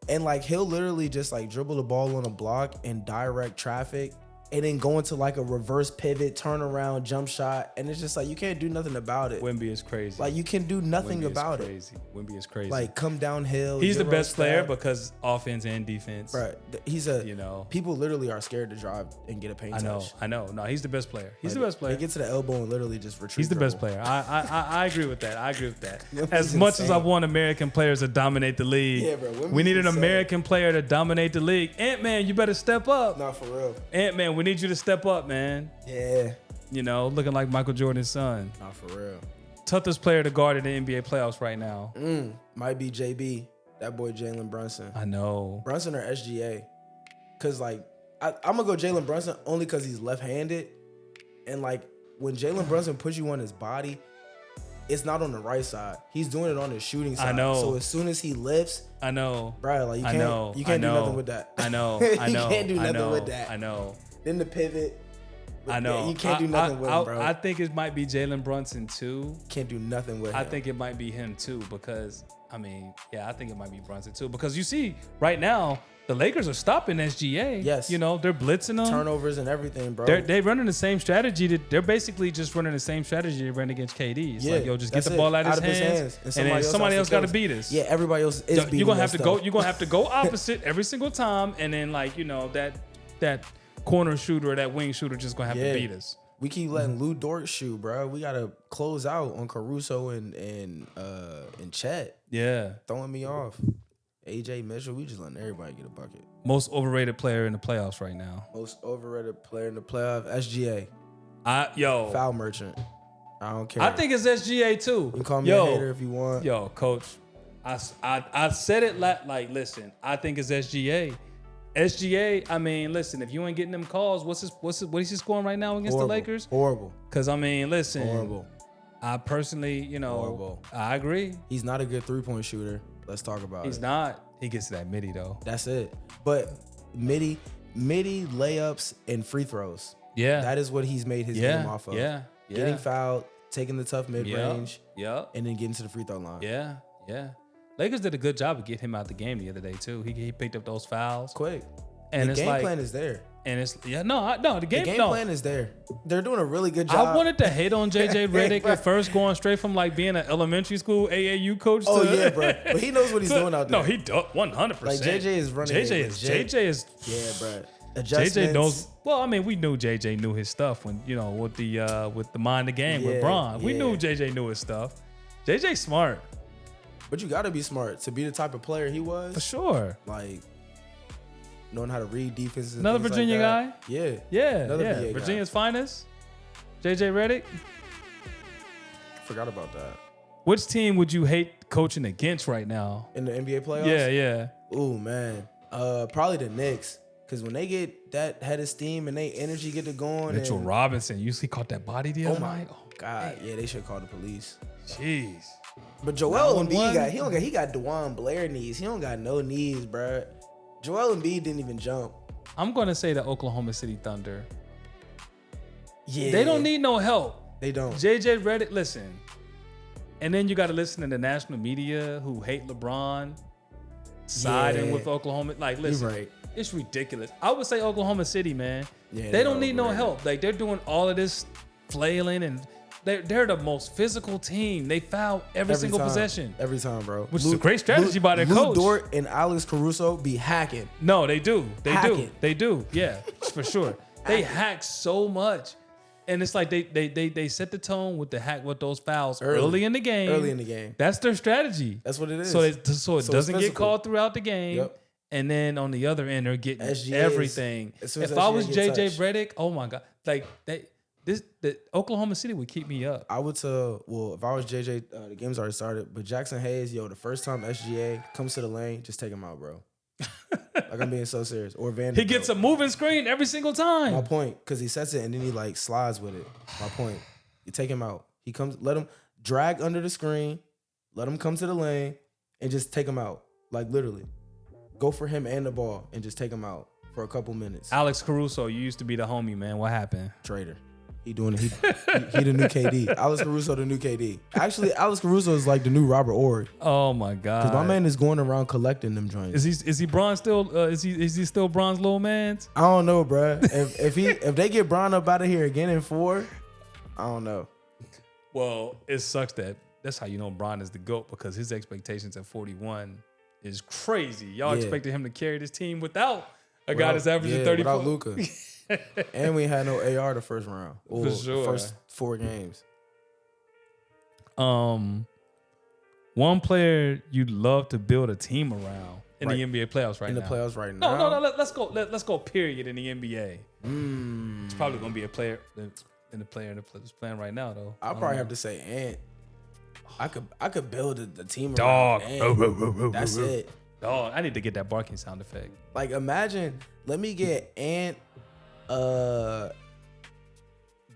and like he'll literally just like dribble the ball on a block and direct traffic, and then go into like a reverse pivot, turn around, jump shot, and it's just like you can't do nothing about it. Wemby is crazy. Like you can do nothing about it. Wemby is crazy. Like come downhill. He's the Euro best player step. because offense and defense. Bro, he's a. You know. People literally are scared to drive and get a paint touch. I know. No, he's the best player. He's Like, the best player. They get to the elbow and literally just retreat. He's the best dribble. player. I agree with that. Yeah, As he's much as I insane. want American players to dominate the league, Yeah, bro, Wemby's we need an insane. American player to dominate the league. Ant-Man, you better step up. Nah, for real. Ant-Man, we need you to step up, man. Yeah. You know, looking like Michael Jordan's son. Nah, for real. Toughest player to guard in the NBA playoffs right now. Might be JB. That boy Jalen Brunson. I know. Brunson or SGA. Cause like I'm gonna go Jalen Brunson only because he's left-handed, and like when Jalen Brunson puts you on his body, it's not on the right side. He's doing it on his shooting side. I know. So as soon as he lifts, I know. bro, like you I can't know. you can't I do know. nothing with that. I know. You I know. can't do I nothing know. with that. I know. Then the pivot. I know. You can't do nothing with him, bro. I think it might be Jalen Brunson too. Can't do nothing with him. I think it might be him too because I think it might be Brunson too because you see right now the Lakers are stopping SGA. Yes. You know they're blitzing them. turnovers and everything, bro. They're running the same strategy. They're basically just running the same strategy they ran against KD. It's like, yo, just get that's the it. ball out of his his hands, and and then somebody has else to got to kill beat us. us. Yeah, everybody else is beating You're gonna have us, to though. go. You're gonna have to go opposite every single time, and then like you know that corner shooter or that wing shooter just gonna have Yeah. to beat us. We keep letting Lou Dort shoot, bro. We gotta close out on Caruso and Chet. Yeah. Throwing me off. AJ Mitchell, we just letting everybody get a bucket. Most overrated player in the playoffs right now. Most overrated player in the playoff, SGA. Yo, Foul merchant. I don't care. I think it's SGA too. you can call me a hater if you want. Yo, coach, I said it like listen, I think it's SGA. SGA, I mean, listen, if you ain't getting them calls, what is he scoring right now against Horrible. the Lakers? Horrible. Cause I mean, listen, Horrible. I personally, Horrible. I agree. He's not a good 3-point shooter. Let's talk about it. He's not. He gets to that midi though. That's it. But midi layups and free throws. Yeah. That is what he's made his game off of. Yeah. Getting fouled, taking the tough mid-range, Yep. and then getting to the free throw line. Yeah. Lakers did a good job of getting him out the game the other day too. He picked up those fouls. Quick. And the it's game like, plan is there. and it's the game. The game no. plan is there. They're doing a really good job. I wanted to hate on JJ Redick at first, going straight from like being an elementary school AAU coach. Oh to, yeah, bro. But he knows what he's doing out there. No, he does 100%. Like JJ is running. JJ it legit. is. Yeah, bro. JJ Adjustments. knows. Well, I mean, we knew JJ knew his stuff when with the mind the game with Yeah, Bron. We yeah. knew JJ knew his stuff. JJ smart But you got to be smart to be the type of player he was. for sure. Like knowing how to read defenses. and Another things like Virginia that. guy? Yeah. Yeah, Another yeah. VA guy. Virginia's finest. JJ Redick. Forgot about that. Which team would you hate coaching against right now? In the NBA playoffs. Yeah. Oh man. Probably the Knicks. Because when they get that head of steam and they energy get to going. Mitchell and, Robinson, you see, caught that body the other night. Oh God, yeah, they should call the police. Jeez. But Joel Embiid 911? he got DeJuan Blair knees. He don't got no knees, bruh. Joel Embiid didn't even jump. I'm gonna say the Oklahoma City Thunder. Yeah, They don't need no help. They don't. JJ Redick, listen. And then you got to listen to the national media who hate LeBron, siding Yeah. with Oklahoma. Like, listen, You're right. it's ridiculous. I would say Oklahoma City, man. Yeah, they don't need no overrated. help. Like, they're doing all of this flailing, and they're the most physical team. They foul every single time. possession. Every time, bro. Which is a great strategy by their Lou coach. Dort and Alex Caruso be hacking. No, they do. They Hack do. it. They do. Yeah, for sure. They hack so much. And it's like they set the tone with the hack with those fouls early in the game. Early in the game. That's their strategy. That's what it is. So it it's doesn't get physical. called throughout the game. Yep. And then on the other end, they're getting SGAs, everything. as soon as If I SGA was get JJ touched. Redick, oh my God, like the Oklahoma City would keep me up. I would tell, well, if I was JJ, the game's already started, but Jackson Hayes, yo, the first time SGA comes to the lane, just take him out, bro. Like, I'm being so serious. Or Vanderbilt. He gets a moving screen every single time. My point, because he sets it and then he like slides with it. My point. You take him out. He comes, let him drag under the screen, let him come to the lane, and just take him out. Like, literally. Go for him and the ball and just take him out for a couple minutes. Alex Caruso, you used to be the homie, man. What happened? Traitor. He doing it. He the new KD. Alex Caruso, the new KD. Actually, Alex Caruso is like the new Robert Horry. Oh my God. Because my man is going around collecting them joints. Is he Bron still? Is he still Bron's little man's? I don't know, bruh. If they get Bron up out of here again in 4, I don't know. Well, it sucks that's how you know Bron is the GOAT, because his expectations at 41 is crazy. Y'all Yeah. expected him to carry this team without a guy that's averaging 30 without points. Luka. And we had no AR the first round. Or For sure. The first 4 games. One player you'd love to build a team around in Right. the NBA playoffs right In now. the playoffs right now. No. Let's go. Period in the NBA. It's probably gonna be a player that's playing right now though. I'll probably have to say Ant. I could build the team Dog. around Ant. That's it. Oh, I need to get that barking sound effect. Like, imagine, let me get Ant,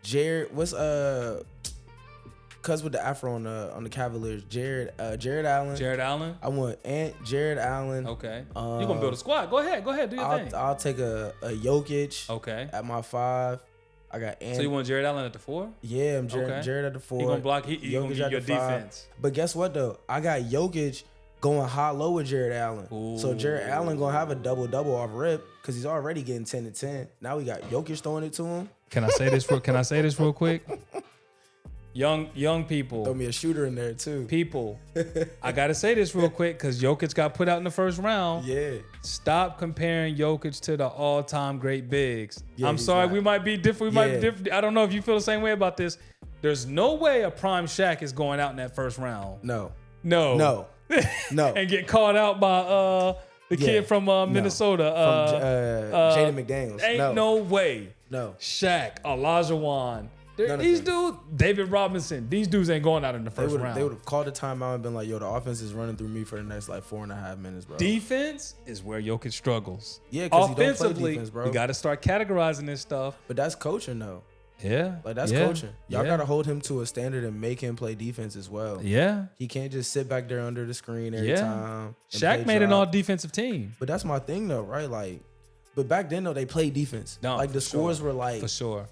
Jared, what's cuz with the afro on the Cavaliers, Jared Allen. Jared Allen. I want Ant, Jared Allen. Okay. You're gonna build a squad. Go ahead. Do your thing. I'll take a Jokic Okay. at my 5. I got Ant. So you want Jared Allen at the 4? Yeah, I'm Okay. Jared at the 4. He gonna block. He gonna Jokic get at your the 5. defense. But guess what though? I got Jokic going high low with Jared Allen. So Jared Allen gonna have a double off rip because he's already getting 10 to 10. Now we got Jokic throwing it to him. Can I say this real quick? Young people. Throw me a shooter in there too. People, I gotta say this real quick because Jokic got put out in the first round. Yeah. Stop comparing Jokic to the all-time great bigs. Yeah, I'm he's not. not. We might be different. I don't know if you feel the same way about this. There's no way a prime Shaq is going out in that first round. No. No. And get caught out by the kid from Minnesota. Jaden McDaniels. Ain't no way. No. Shaq, Olajuwon. None of These them. dudes, David Robinson, these dudes ain't going out in the first round. They would have called a timeout and been like, yo, the offense is running through me for the next like 4.5 minutes, bro. Defense is where Jokic struggles. Yeah, because he don't play Offensively, defense, bro. we got to start categorizing this stuff. But that's coaching though. Yeah. Like, that's coaching. Y'all got to hold him to a standard and make him play defense as well. Yeah. He can't just sit back there under the screen every time. and Shaq play made an drop. all-defensive team. But that's my thing though, right? Like, but back then though, they played defense. No, like the for scores sure. were like For sure.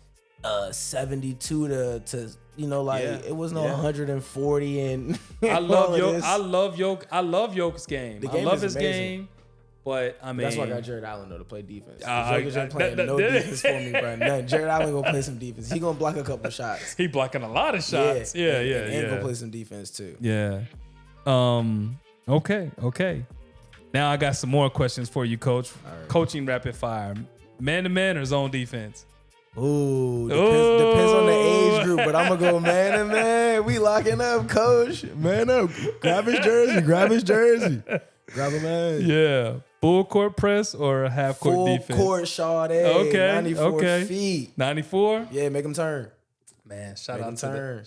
72 to you know, like it was no Yeah. 140 and I love all of this. I love Jokic's game. The I game love is his amazing. game. But I mean, That's why I got Jared Allen though to play defense. Uh, Jokic ain't playing no defense for me, bro. None. Jared Allen gonna play some defense. He gonna block a couple shots. he blocking a lot of shots. Yeah, and gonna play some defense too. Yeah. Okay. Now I got some more questions for you, Coach. right. Coaching rapid fire. Man to man or zone defense? Ooh, depends on the age group, but I'm gonna go man to man. We locking up, coach. Man up. Grab his jersey. Grab him, man. Yeah. Full court press or half court Full defense? court shot. Okay, 94 okay. feet. 94? Yeah, make him turn. Man, shout Make out him to turn.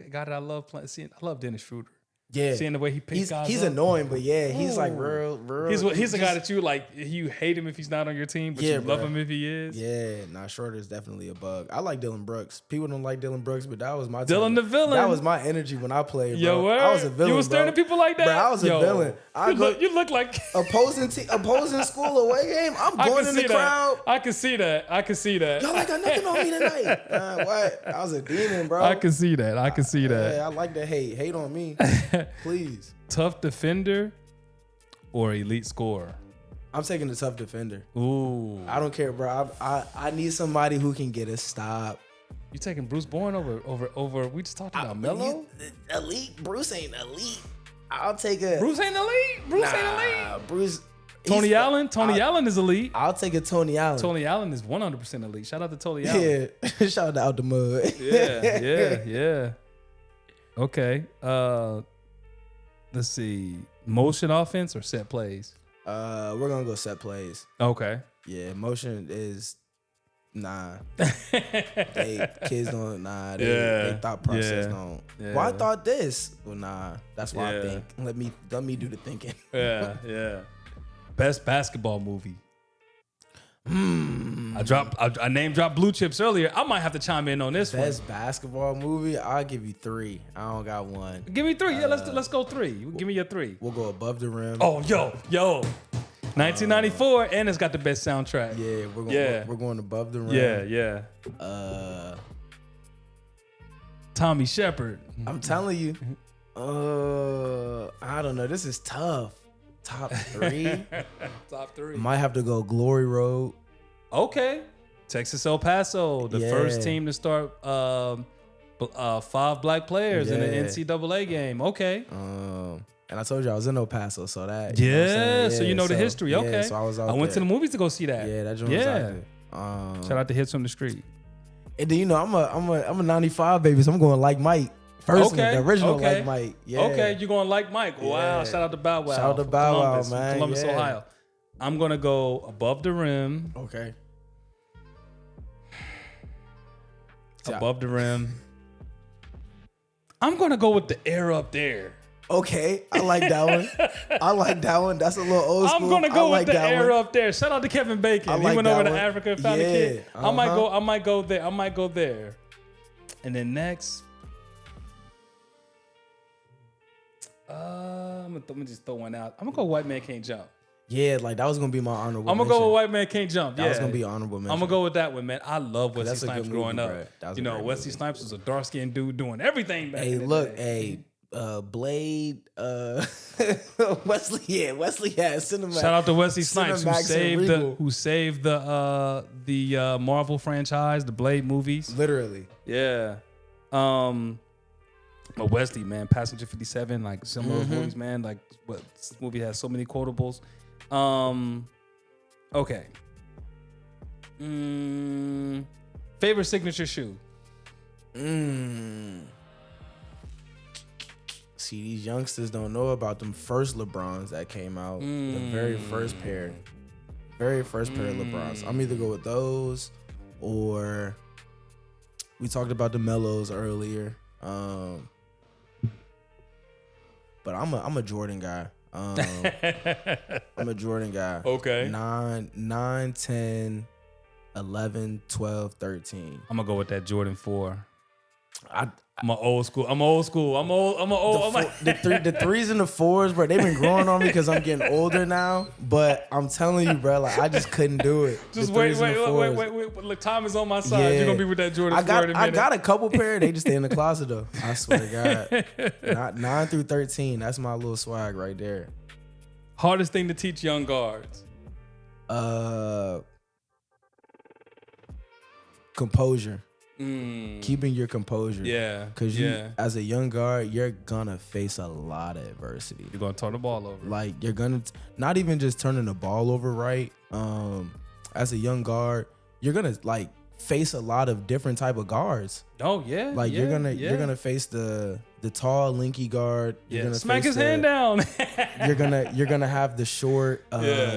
a guy that I love playing. See, I love Dennis Schroeder. Yeah, Seeing the way he picks guys he's up. annoying, but yeah, he's like real. He's the guy that you like. You hate him if he's not on your team, but you love him if he is. Yeah, Shorter is definitely a bug. I like Dylan Brooks. People don't like Dylan Brooks, but that was my Dylan the villain. That was my energy when I played. Bro. Yo, I was a villain. You was staring at people like that. Bro, I was a villain. You look like opposing school away game. I'm going in the crowd. I can see that. Y'all ain't got nothing on me tonight. What? I was a demon, bro. I can see that. Yeah, I like the hate. Hate on me, please. Tough defender or elite scorer? I'm taking the tough defender. Ooh. I don't care, bro. I need somebody who can get a stop. You taking Bruce Bourne over? We just talked about Melo. Elite. Bruce ain't elite. I'll take a. Bruce ain't elite. Bruce. Tony Allen. Tony Allen is elite. I'll take a Tony Allen. Tony Allen is 100% elite. Shout out to Tony Allen. Yeah. Shout out to Out the Mud. Yeah. Okay. Let's see. Motion offense or set plays? We're gonna go set plays. Okay. Yeah, motion is kids don't they thought process don't. Well, I thought this. Well, that's why I think. Let me do the thinking. Yeah. Best basketball movie. I name dropped Blue Chips earlier. I might have to chime in on this one. Best basketball movie? I'll give you 3. I don't got one. Give me 3. Yeah, let's go 3. Give me your 3. We'll go Above the Rim. Oh, yo. 1994, and it's got the best soundtrack. Yeah, we're going Above the Rim. Yeah. Tommy Shepard. I'm telling you. I don't know. This is tough. Top 3. Top 3. Might have to go Glory Road. Okay. Texas El Paso, the first team to start 5 black players in an NCAA game. Okay. And I told you I was in El Paso, so that. So you know the history. Okay. So I went to the movies to go see that. Yeah, that joint was active. Shout out to Hits from the Street. And then I'm a 95 baby, so I'm going like Mike. The original like Mike. Yeah. Okay, you're going like Mike. Wow. Shout out to Bow Wow. Shout out to Bow Wow, man. Columbus, Ohio. I'm gonna go Above the Rim. Okay. Above the Rim. I'm gonna go with The Air Up There. Okay, I like that one. That's a little old school. I'm gonna go with The Air Up There. Shout out to Kevin Bacon. He went over to Africa and found a kid. I might go there. And then next, let me just throw one out. I'm gonna go White Man Can't Jump. Yeah, like that was gonna be my honorable. I'm gonna go with White Man Can't Jump. That was gonna be honorable mention. I'm gonna go with that one, man. I love Wesley Snipes growing up. Bro. You know, Wesley Snipes was a dark skinned dude doing everything back in the day. Blade, Wesley had Cinemax. Shout out to Wesley Snipes Cinemax who saved the Marvel franchise, the Blade movies. Literally. Yeah. But Wesley, man, Passenger 57, like some of those movies, man. Like, this movie has so many quotables. Okay. Favorite signature shoe? See, these youngsters don't know about them first LeBrons that came out. The very first pair. Very first pair of LeBrons. I'm either go with those or we talked about the Melos earlier. But I'm a Jordan guy. I'm a Jordan guy. Okay. 9, 10, 11, 12, 13. I'm gonna go with that Jordan 4. I'm old school. The 3s and the 4s, bro, they've been growing on me because I'm getting older now. But I'm telling you, bro, like I just couldn't do it. Just wait. Look, time is on my side. You're gonna be with that Jordan 4 in a minute. I got a couple pair. They just stay in the closet though. I swear to God. 9 through 13. That's my little swag right there. Hardest thing to teach young guards? Composure. Keeping your composure. Yeah. Because as a young guard, you're gonna face a lot of adversity. You're gonna turn the ball over. Like you're gonna not even just turning the ball over, right? As a young guard, you're gonna like face a lot of different type of guards. Oh yeah. Like you're gonna face the tall, lanky guard. You're gonna smack his hand down. you're gonna have the short,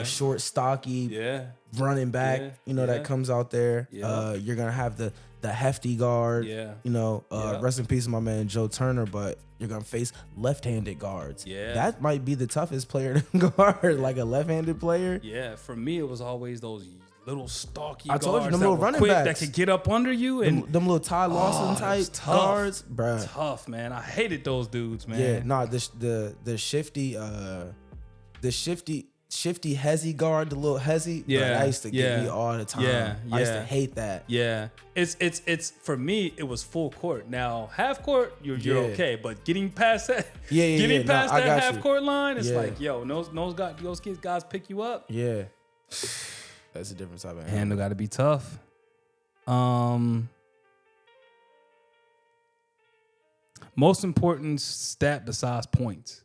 short, stocky running back. That comes out there. You're gonna have the the hefty guard. Yeah. You know, Yeah. rest in peace to my man Joe Turner, but you're gonna face left-handed guards. Yeah. That might be the toughest player to guard, like a left-handed player. Yeah, for me, it was always those little stalky I guards told you, them that little were running quick backs. that could get up under you and Them little Ty Lawson that type was tough. guards, bruh. tough, man. I hated those dudes, man. Yeah, nah, the shifty hezzy guard, the little hezzy. Yeah, bruh, that used to get yeah, me all the time. yeah, I used to yeah. hate that. Yeah, it's for me. It was full court. Now half court, you're Yeah. okay, but getting past that, Yeah, getting no, past I that got half you. court line, it's Yeah. like, yo, those kids guys pick you up. Yeah, that's a different type of Handle got to be tough. Most important stat besides points.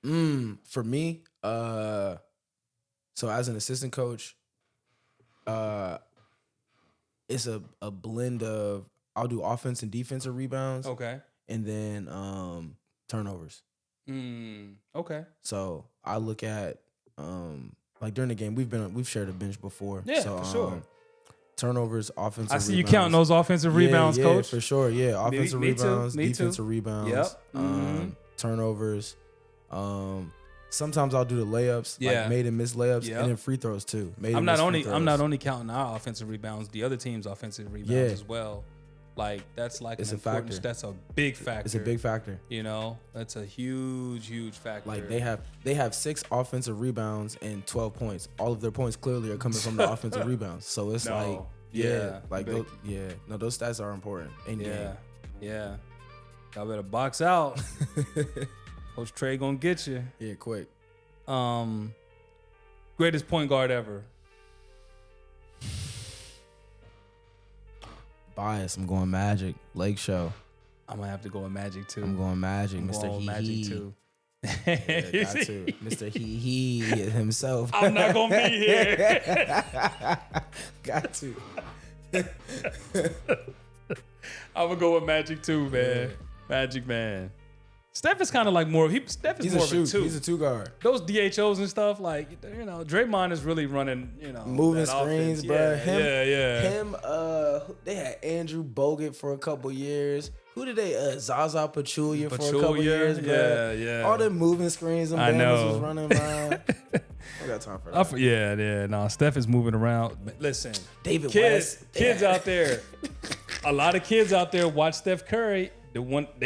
For me, so as an assistant coach, it's a blend of I'll do offense and defensive rebounds, Okay. and then turnovers. Okay. So I look at like during the game we've shared a bench before. Yeah, so, for sure. Turnovers, offensive. I see you rebounds. counting those offensive rebounds, yeah, coach. for sure. Yeah, Me- offensive me too, rebounds, me too. defensive rebounds. Yep. Mhm. Turnovers. Sometimes I'll do the layups, Yeah. like made and missed layups, Yep. and then free throws too. Made I'm and not missed free only throws. counting our offensive rebounds, the other team's offensive rebounds Yeah. as well. Like that's like It's an a important. factor. That's a big factor. It's a big factor. You know, that's a huge factor. Like they have 6 offensive rebounds and 12 points. All of their points clearly are coming from the offensive rebounds. So it's No. like Yeah. like Big. no, those stats are important. In yeah, yeah. Y'all better box out. Coach Trey gonna get you. yeah, quick. Greatest point guard ever. Bias. I'm going Magic. Lake Show. I'm gonna have to go with Magic too. I'm going Magic. I'm Mr. going with He Magic He. too. Yeah, got to. Mr. He himself. I'm not gonna be here. Got to. I'm gonna go with Magic too, man. Yeah. Magic, man. Steph is kind of like more. Steph is He's more a of a shoot. two. He's a 2 guard. Those DHOs and stuff, like, you know, Draymond is really running, you know, Moving that screens, offense. bro. Yeah. Him, they had Andrew Bogut for a couple years. Who did they? Zaza Pachulia for a couple years, bro. Yeah. All them moving screens and I banners know. was running around. I got time for that. Yeah. No, Steph is moving around. But listen, David kids West. out there, a lot of kids out there watch Steph Curry. They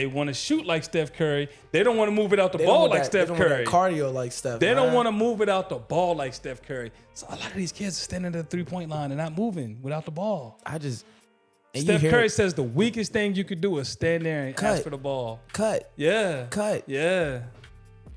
want to shoot like Steph Curry. They don't want to move it out the They don't ball want like that- Steph they don't want Curry. that cardio like Steph. They don't man. want to move it out the ball like Steph Curry. So a lot of these kids are standing at the 3-point line and not moving without the ball. I just. And Steph you hear Curry it. says the weakest thing you could do is stand there and Cut. ask for the ball. Cut, Yeah. cut, Yeah.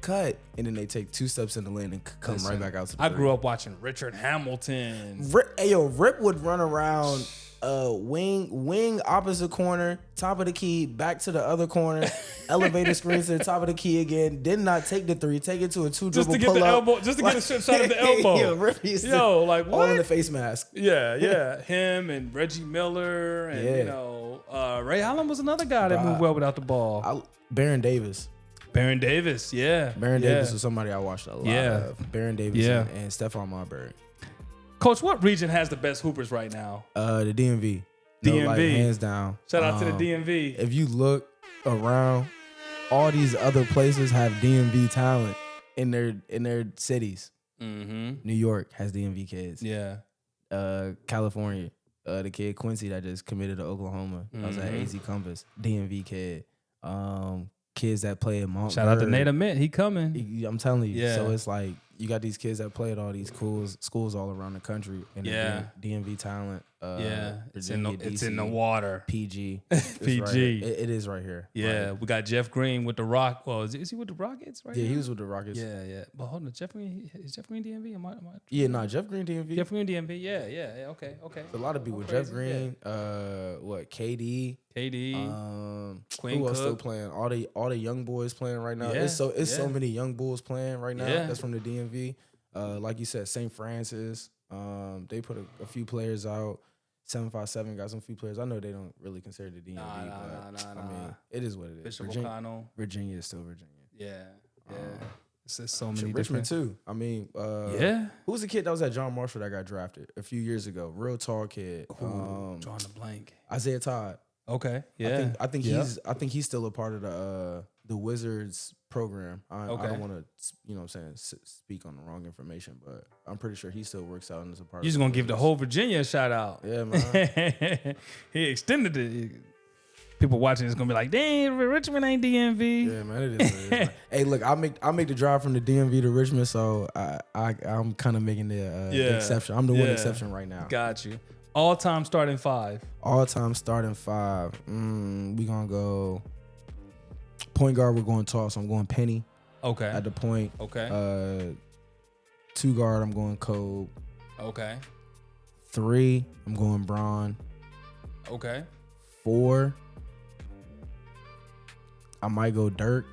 cut, and then they take 2 steps in the lane and come Listen, right back out to the I three. grew up watching Richard Hamilton. Rip would run around wing opposite corner, top of the key, back to the other corner, elevator screens to the top of the key again. Did not take the 3, take it to a 2 Just dribble to get pull the up. elbow, just to get a shot at the elbow. Yo, Rip used to- Yo, like all in the what? face mask. Yeah. Him and Reggie Miller and Yeah. you know Ray Allen was another guy that Bruh. moved well without the ball. Baron Davis. Baron Davis, yeah. Baron Davis was somebody I watched a lot Yeah. of. Baron Davis Yeah. and Stephon Marbury. Coach, what region has the best hoopers right now? The DMV. No, like, DMV. hands down. Shout out to the DMV. If you look around, all these other places have DMV talent in their cities. Mm-hmm. New York has DMV kids. Yeah. California, the kid Quincy that just committed to Oklahoma. I was at Mhm. AZ Compass. DMV kid. Kids that play in Mount Shout out to Vernon. Nate Amit. He coming. I'm telling you. Yeah. So it's like you got these kids that play at all these schools all around the country. And they're Yeah. DMV talent. Yeah. It's Virginia, in the DC, water. PG. It's PG. right here. It is right here. Yeah. Right. We got Jeff Green with the Rock. Well, is he with the Rockets right Yeah, now? he was with the Rockets. Yeah. But hold on, Jeff Green is Jeff Green DMV? Am I Yeah, nah, Jeff Green DMV. Jeff Green DMV? Yeah. Okay. A lot of people. Crazy, Jeff Green, KD, KD, Quinn who else still Cook. playing? All the young boys playing right now. Yeah, It's so yeah. many young bulls playing right now. Yeah. That's from the DMV. Like you said, St. Francis. They put a few players out. 757 got some few players. I know they don't really consider the DMV, but I mean, it is what it is. Bishop Virginia, O'Connell. Virginia is still Virginia. Yeah. It's so many Shit, Richmond different. too. I mean, Yeah. who was the kid that was at John Marshall that got drafted a few years ago? Real tall kid. Drawing a blank. Isaiah Todd. Okay. Yeah. I think Yeah. he's still a part of the Wizards program. I don't want to, you know what I'm saying, speak on the wrong information, but I'm pretty sure he still works out as a part. You're just gonna give the whole Virginia a shout out. Yeah, man. He extended it. People watching is gonna be like, "Dang, Richmond ain't DMV." Yeah, man. It is. What it is, man. Hey, look, I make the drive from the DMV to Richmond, so I'm kind of making the exception. I'm the one exception right now. Got you. All time starting five. All time starting five. We gonna go point guard. We're going tall, so I'm going Penny Okay. at the point. Okay. 2 guard, I'm going Kobe. Okay. 3, I'm going Braun. Okay. 4, I might go Dirk.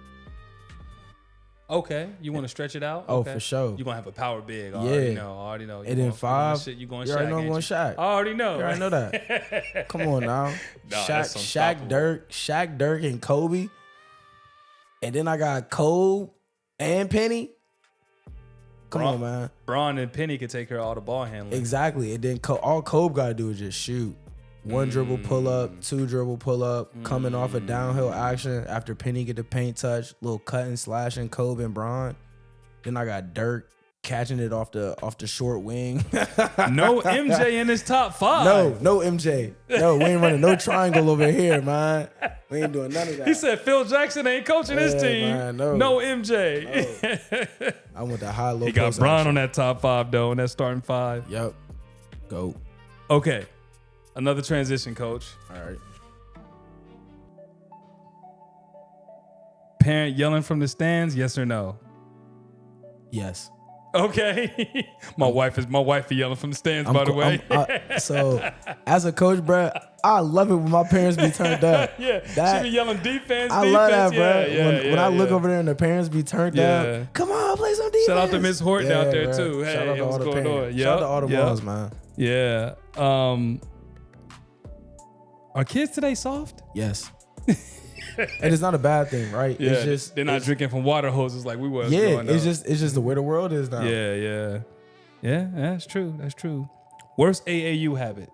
Okay. You want to stretch it out? Oh, Okay. for sure. You gonna have a power big. I Yeah. already know. And then 5, You going you Shaq? already know I'm ain't going you? Shaq. I already know. You already know that. Come on now. Nah, that's Shaq, unstoppable. Shaq, Dirk, and Kobe. And then I got Cole and Penny. Come on, man. Braun and Penny could take care of all the ball handling. Exactly. And then all Kobe got to do is just shoot. 1 dribble pull up, 2 dribble pull up, coming off a downhill action after Penny get the paint touch, little cut and slashing Kobe and Braun. Then I got Dirk catching it off the short wing. No MJ in his top 5. No MJ. No, we ain't running no triangle over here, man. We ain't doing none of that. He said Phil Jackson ain't coaching his Yeah, team. man, no. No MJ. I want the high low. He got post Braun action. on that top 5 though, and that starting 5. Yep. Go. Okay. Another transition, coach. All right. Parent yelling from the stands, yes or no? Yes. Okay. my wife is yelling from the stands, by the way. So as a coach, bro, I love it when my parents be turned up. Yeah. That- She be yelling defense. I love that, bro. Yeah, when I look over there and the parents be turned Yeah. up, come on, play some defense. Shout out to Miss Horton out there, bro. too. Hey, Shout out to what's all the going parents. on? Shout out to Yep, all the yep. moms, man. Yeah. Are kids today soft? Yes. And it's not a bad thing, right? Yeah. It's just they're not drinking from water hoses like we was. Yeah, growing it's up. just the way the world is now. Yeah. That's true. That's true. Worst AAU habit.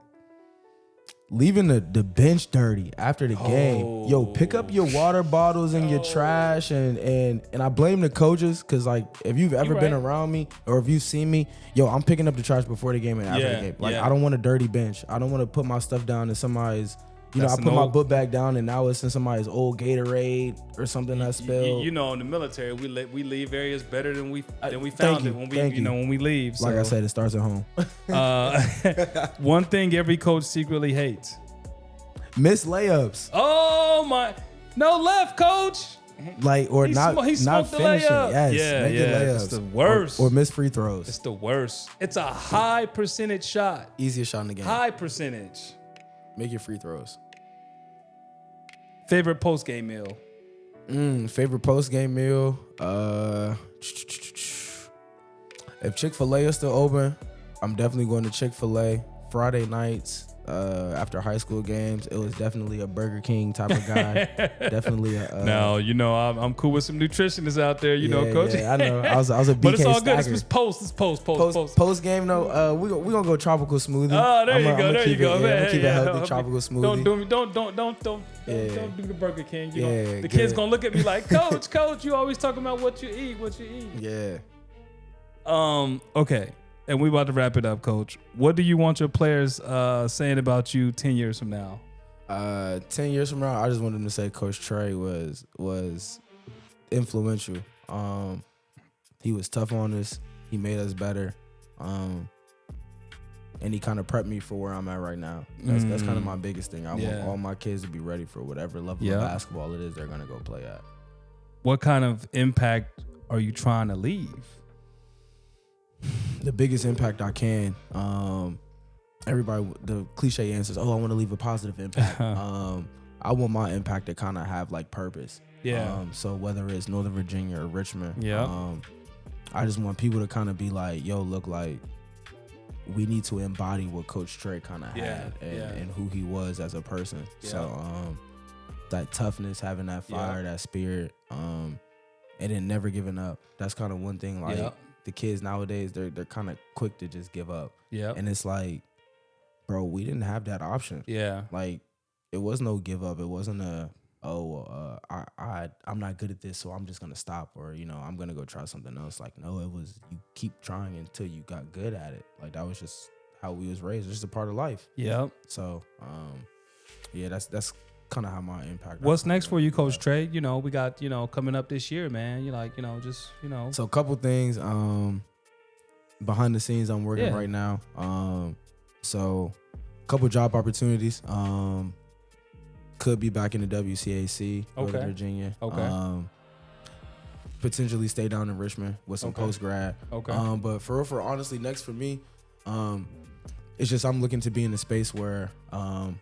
Leaving the bench dirty after the game. Yo, pick up your water bottles and your trash and I blame the coaches because like if you've ever been around me or if you've seen me, yo, I'm picking up the trash before the game and after the game. Like I don't want a dirty bench. I don't want to put my stuff down in somebody's. I put my book bag down and now it's in somebody's old Gatorade or something that spilled. You know, in the military, we leave areas better than we found thank it you, when thank you. when we leave. Like so. I said, it starts at home. One thing every coach secretly hates. Miss layups. Oh my! No left, coach. Like or He not smoked the finishing. layup. Yes, make the layups. It's the worst. Or miss free throws. It's the worst. It's a high percentage shot. Easiest shot in the game. High percentage. Make your free throws. Favorite post game meal. Favorite post game meal. If Chick-fil-A is still open, I'm definitely going to Chick-fil-A. Friday nights, after high school games, it was definitely a Burger King type of guy. Definitely a. No, I'm cool with some nutritionists out there. You know, coach. Yeah, I know. I was a BK But it's all good. stacker. It's post. Post game though, we gonna go tropical smoothie. Oh, there you go. There you go. I'm gonna keep it healthy, Hey, tropical smoothie. Don't do the Burger King. You know, Yeah, the kids good. gonna look at me like, Coach, you always talking about what you eat. Yeah. Okay. And we about to wrap it up, Coach. What do you want your players saying about you 10 years from now? 10 years from now, I just want them to say Coach Trey was influential. He was tough on us. He made us better. And he kind of prepped me for where I'm at right now. That's kind of my biggest thing. I want all my kids to be ready for whatever level of basketball it is they're going to go play at. What kind of impact are you trying to leave? The biggest impact I can. Everybody, the cliche answers, I want to leave a positive impact. I want my impact to kind of have like purpose. Yeah. So whether it's Northern Virginia or Richmond, Yeah. I just want people to kind of be like, yo, look, like we need to embody what Coach Trey kind of had and who he was as a person. Yeah. So that toughness, having that fire, that spirit, and then never giving up. That's kind of one thing. Like Yeah. the kids nowadays, they're kind of quick to just give up. Yeah. And it's like, bro, we didn't have that option. Yeah. Like it was no give up. It wasn't I'm not good at this, so I'm just gonna stop, or I'm gonna go try something else. Like no, it was you keep trying until you got good at it. Like that was just how we was raised. It's just a part of life. Yeah. So yeah, that's kind of how my impact. What's next for you, Coach Trey? We got coming up this year, man. So a couple things behind the scenes I'm working Yeah. right now. So a couple job opportunities. Could be back in the WCAC, go to Okay. Virginia. Okay. Potentially stay down in Richmond with some Okay. post grad. Okay. But for honestly, next for me, it's just I'm looking to be in a space where I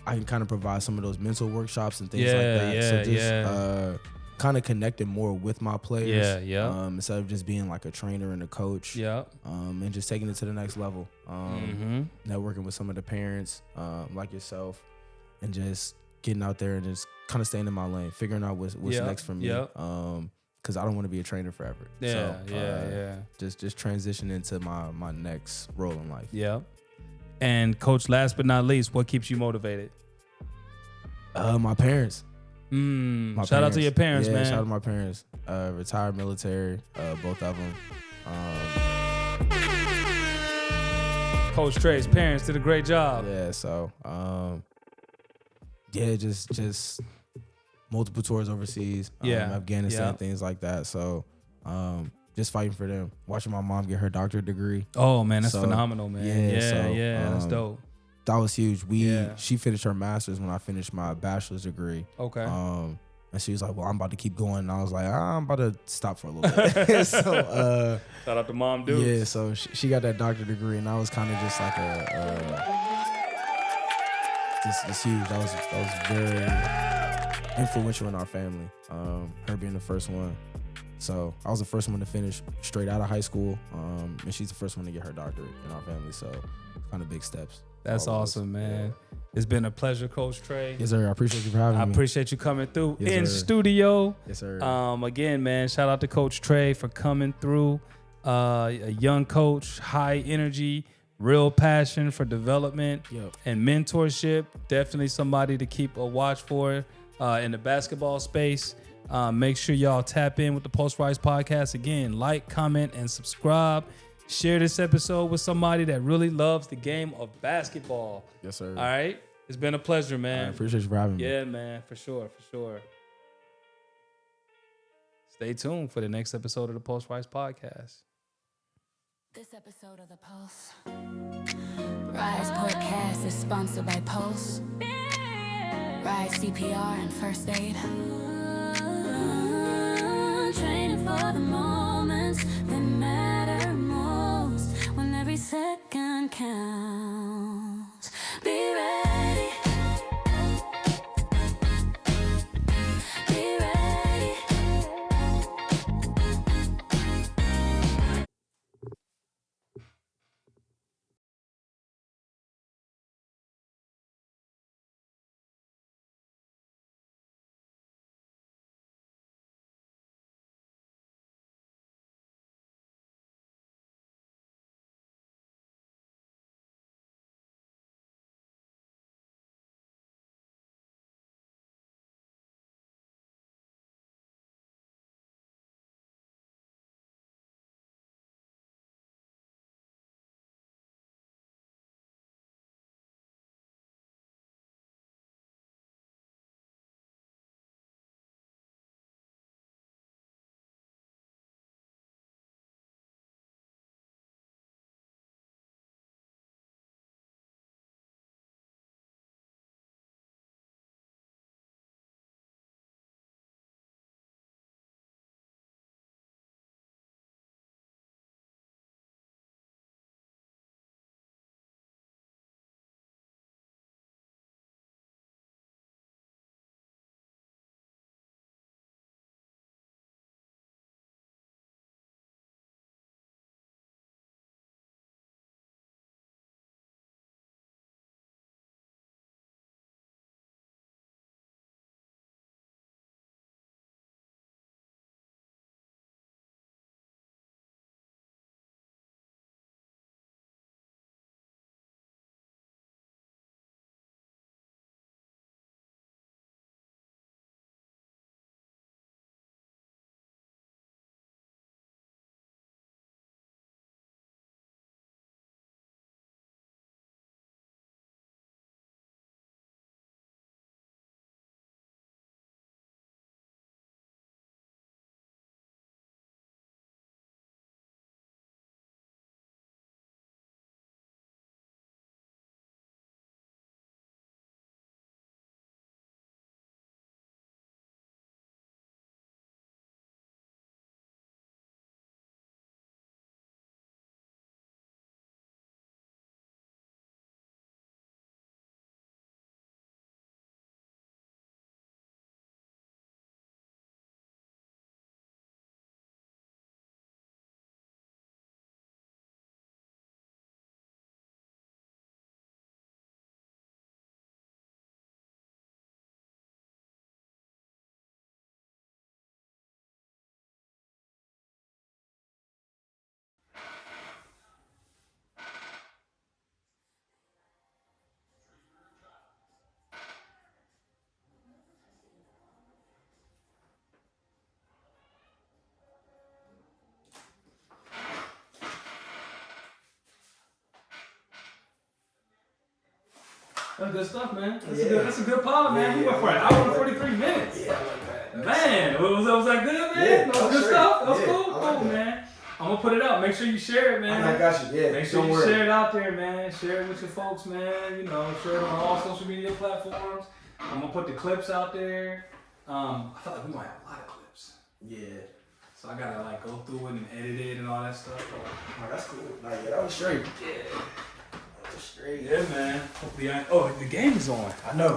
can kind of provide some of those mental workshops and things like that. So just kind of connecting more with my players. Yeah. Instead of just being like a trainer and a coach. Yeah. And just taking it to the next level. Networking with some of the parents, like yourself, and just getting out there and just kind of staying in my lane, figuring out what's next for me. Because I don't want to be a trainer forever. Yeah. So, just transition into my next role in life. Yeah. And Coach, last but not least, what keeps you motivated? My parents. Shout out to your parents, man. Shout out to my parents. Retired military, both of them. Coach Trey's parents did a great job. Yeah, so just multiple tours overseas. Afghanistan, things like that. So just fighting for them. Watching my mom get her doctorate degree. Oh man, that's phenomenal, man. Yeah, that's dope. That was huge. She finished her master's when I finished my bachelor's degree. Okay. And she was like, "Well, I'm about to keep going." And I was like, "I'm about to stop for a little bit." So shout out to Mom Dudes. Yeah, so she got that doctorate degree, and I was kind of just like just huge. That was very influential in our family. Her being the first one. So I was the first one to finish straight out of high school, and she's the first one to get her doctorate in our family. So kind of big steps. That's awesome, man. Yeah. It's been a pleasure, Coach Trey. Yes, sir. I appreciate you for having me. I appreciate you coming through in sir. studio. Yes, sir. Again, man, shout out to Coach Trey for coming through. A young coach, high energy, real passion for development and mentorship. Definitely somebody to keep a watch for in the basketball space. Make sure y'all tap in with the PulseRise podcast. Again, like, comment, and subscribe. Share this episode with somebody that really loves the game of basketball. Yes, sir. All right? It's been a pleasure, man. I appreciate you for having me. Yeah, man. For sure. Stay tuned for the next episode of the PulseRise podcast. This episode of the Pulse Rise podcast is sponsored by Pulse Rise CPR and First Aid. Training for the moments that matter most, when every second counts. Be ready. That's good stuff, man. Yeah. That's a good pod, man. We went for an hour and 43 minutes. Yeah, I like that. Man, was that good, man? Yeah, that was good straight. stuff. That was Yeah, cool, I like cool, that. man. I'm gonna put it out. Make sure you share it, man. I got you. Yeah. Make sure Don't you worry. share it out there, man. Share it with your folks, man. You know, share it on all social media platforms. I'm gonna put the clips out there. I felt like we might have a lot of clips. Yeah. So I gotta like go through it and edit it and all that stuff. Oh, that's cool. Like, yeah, that was straight. Yeah. That was straight. Yeah, man. Hopefully the game is on. I know.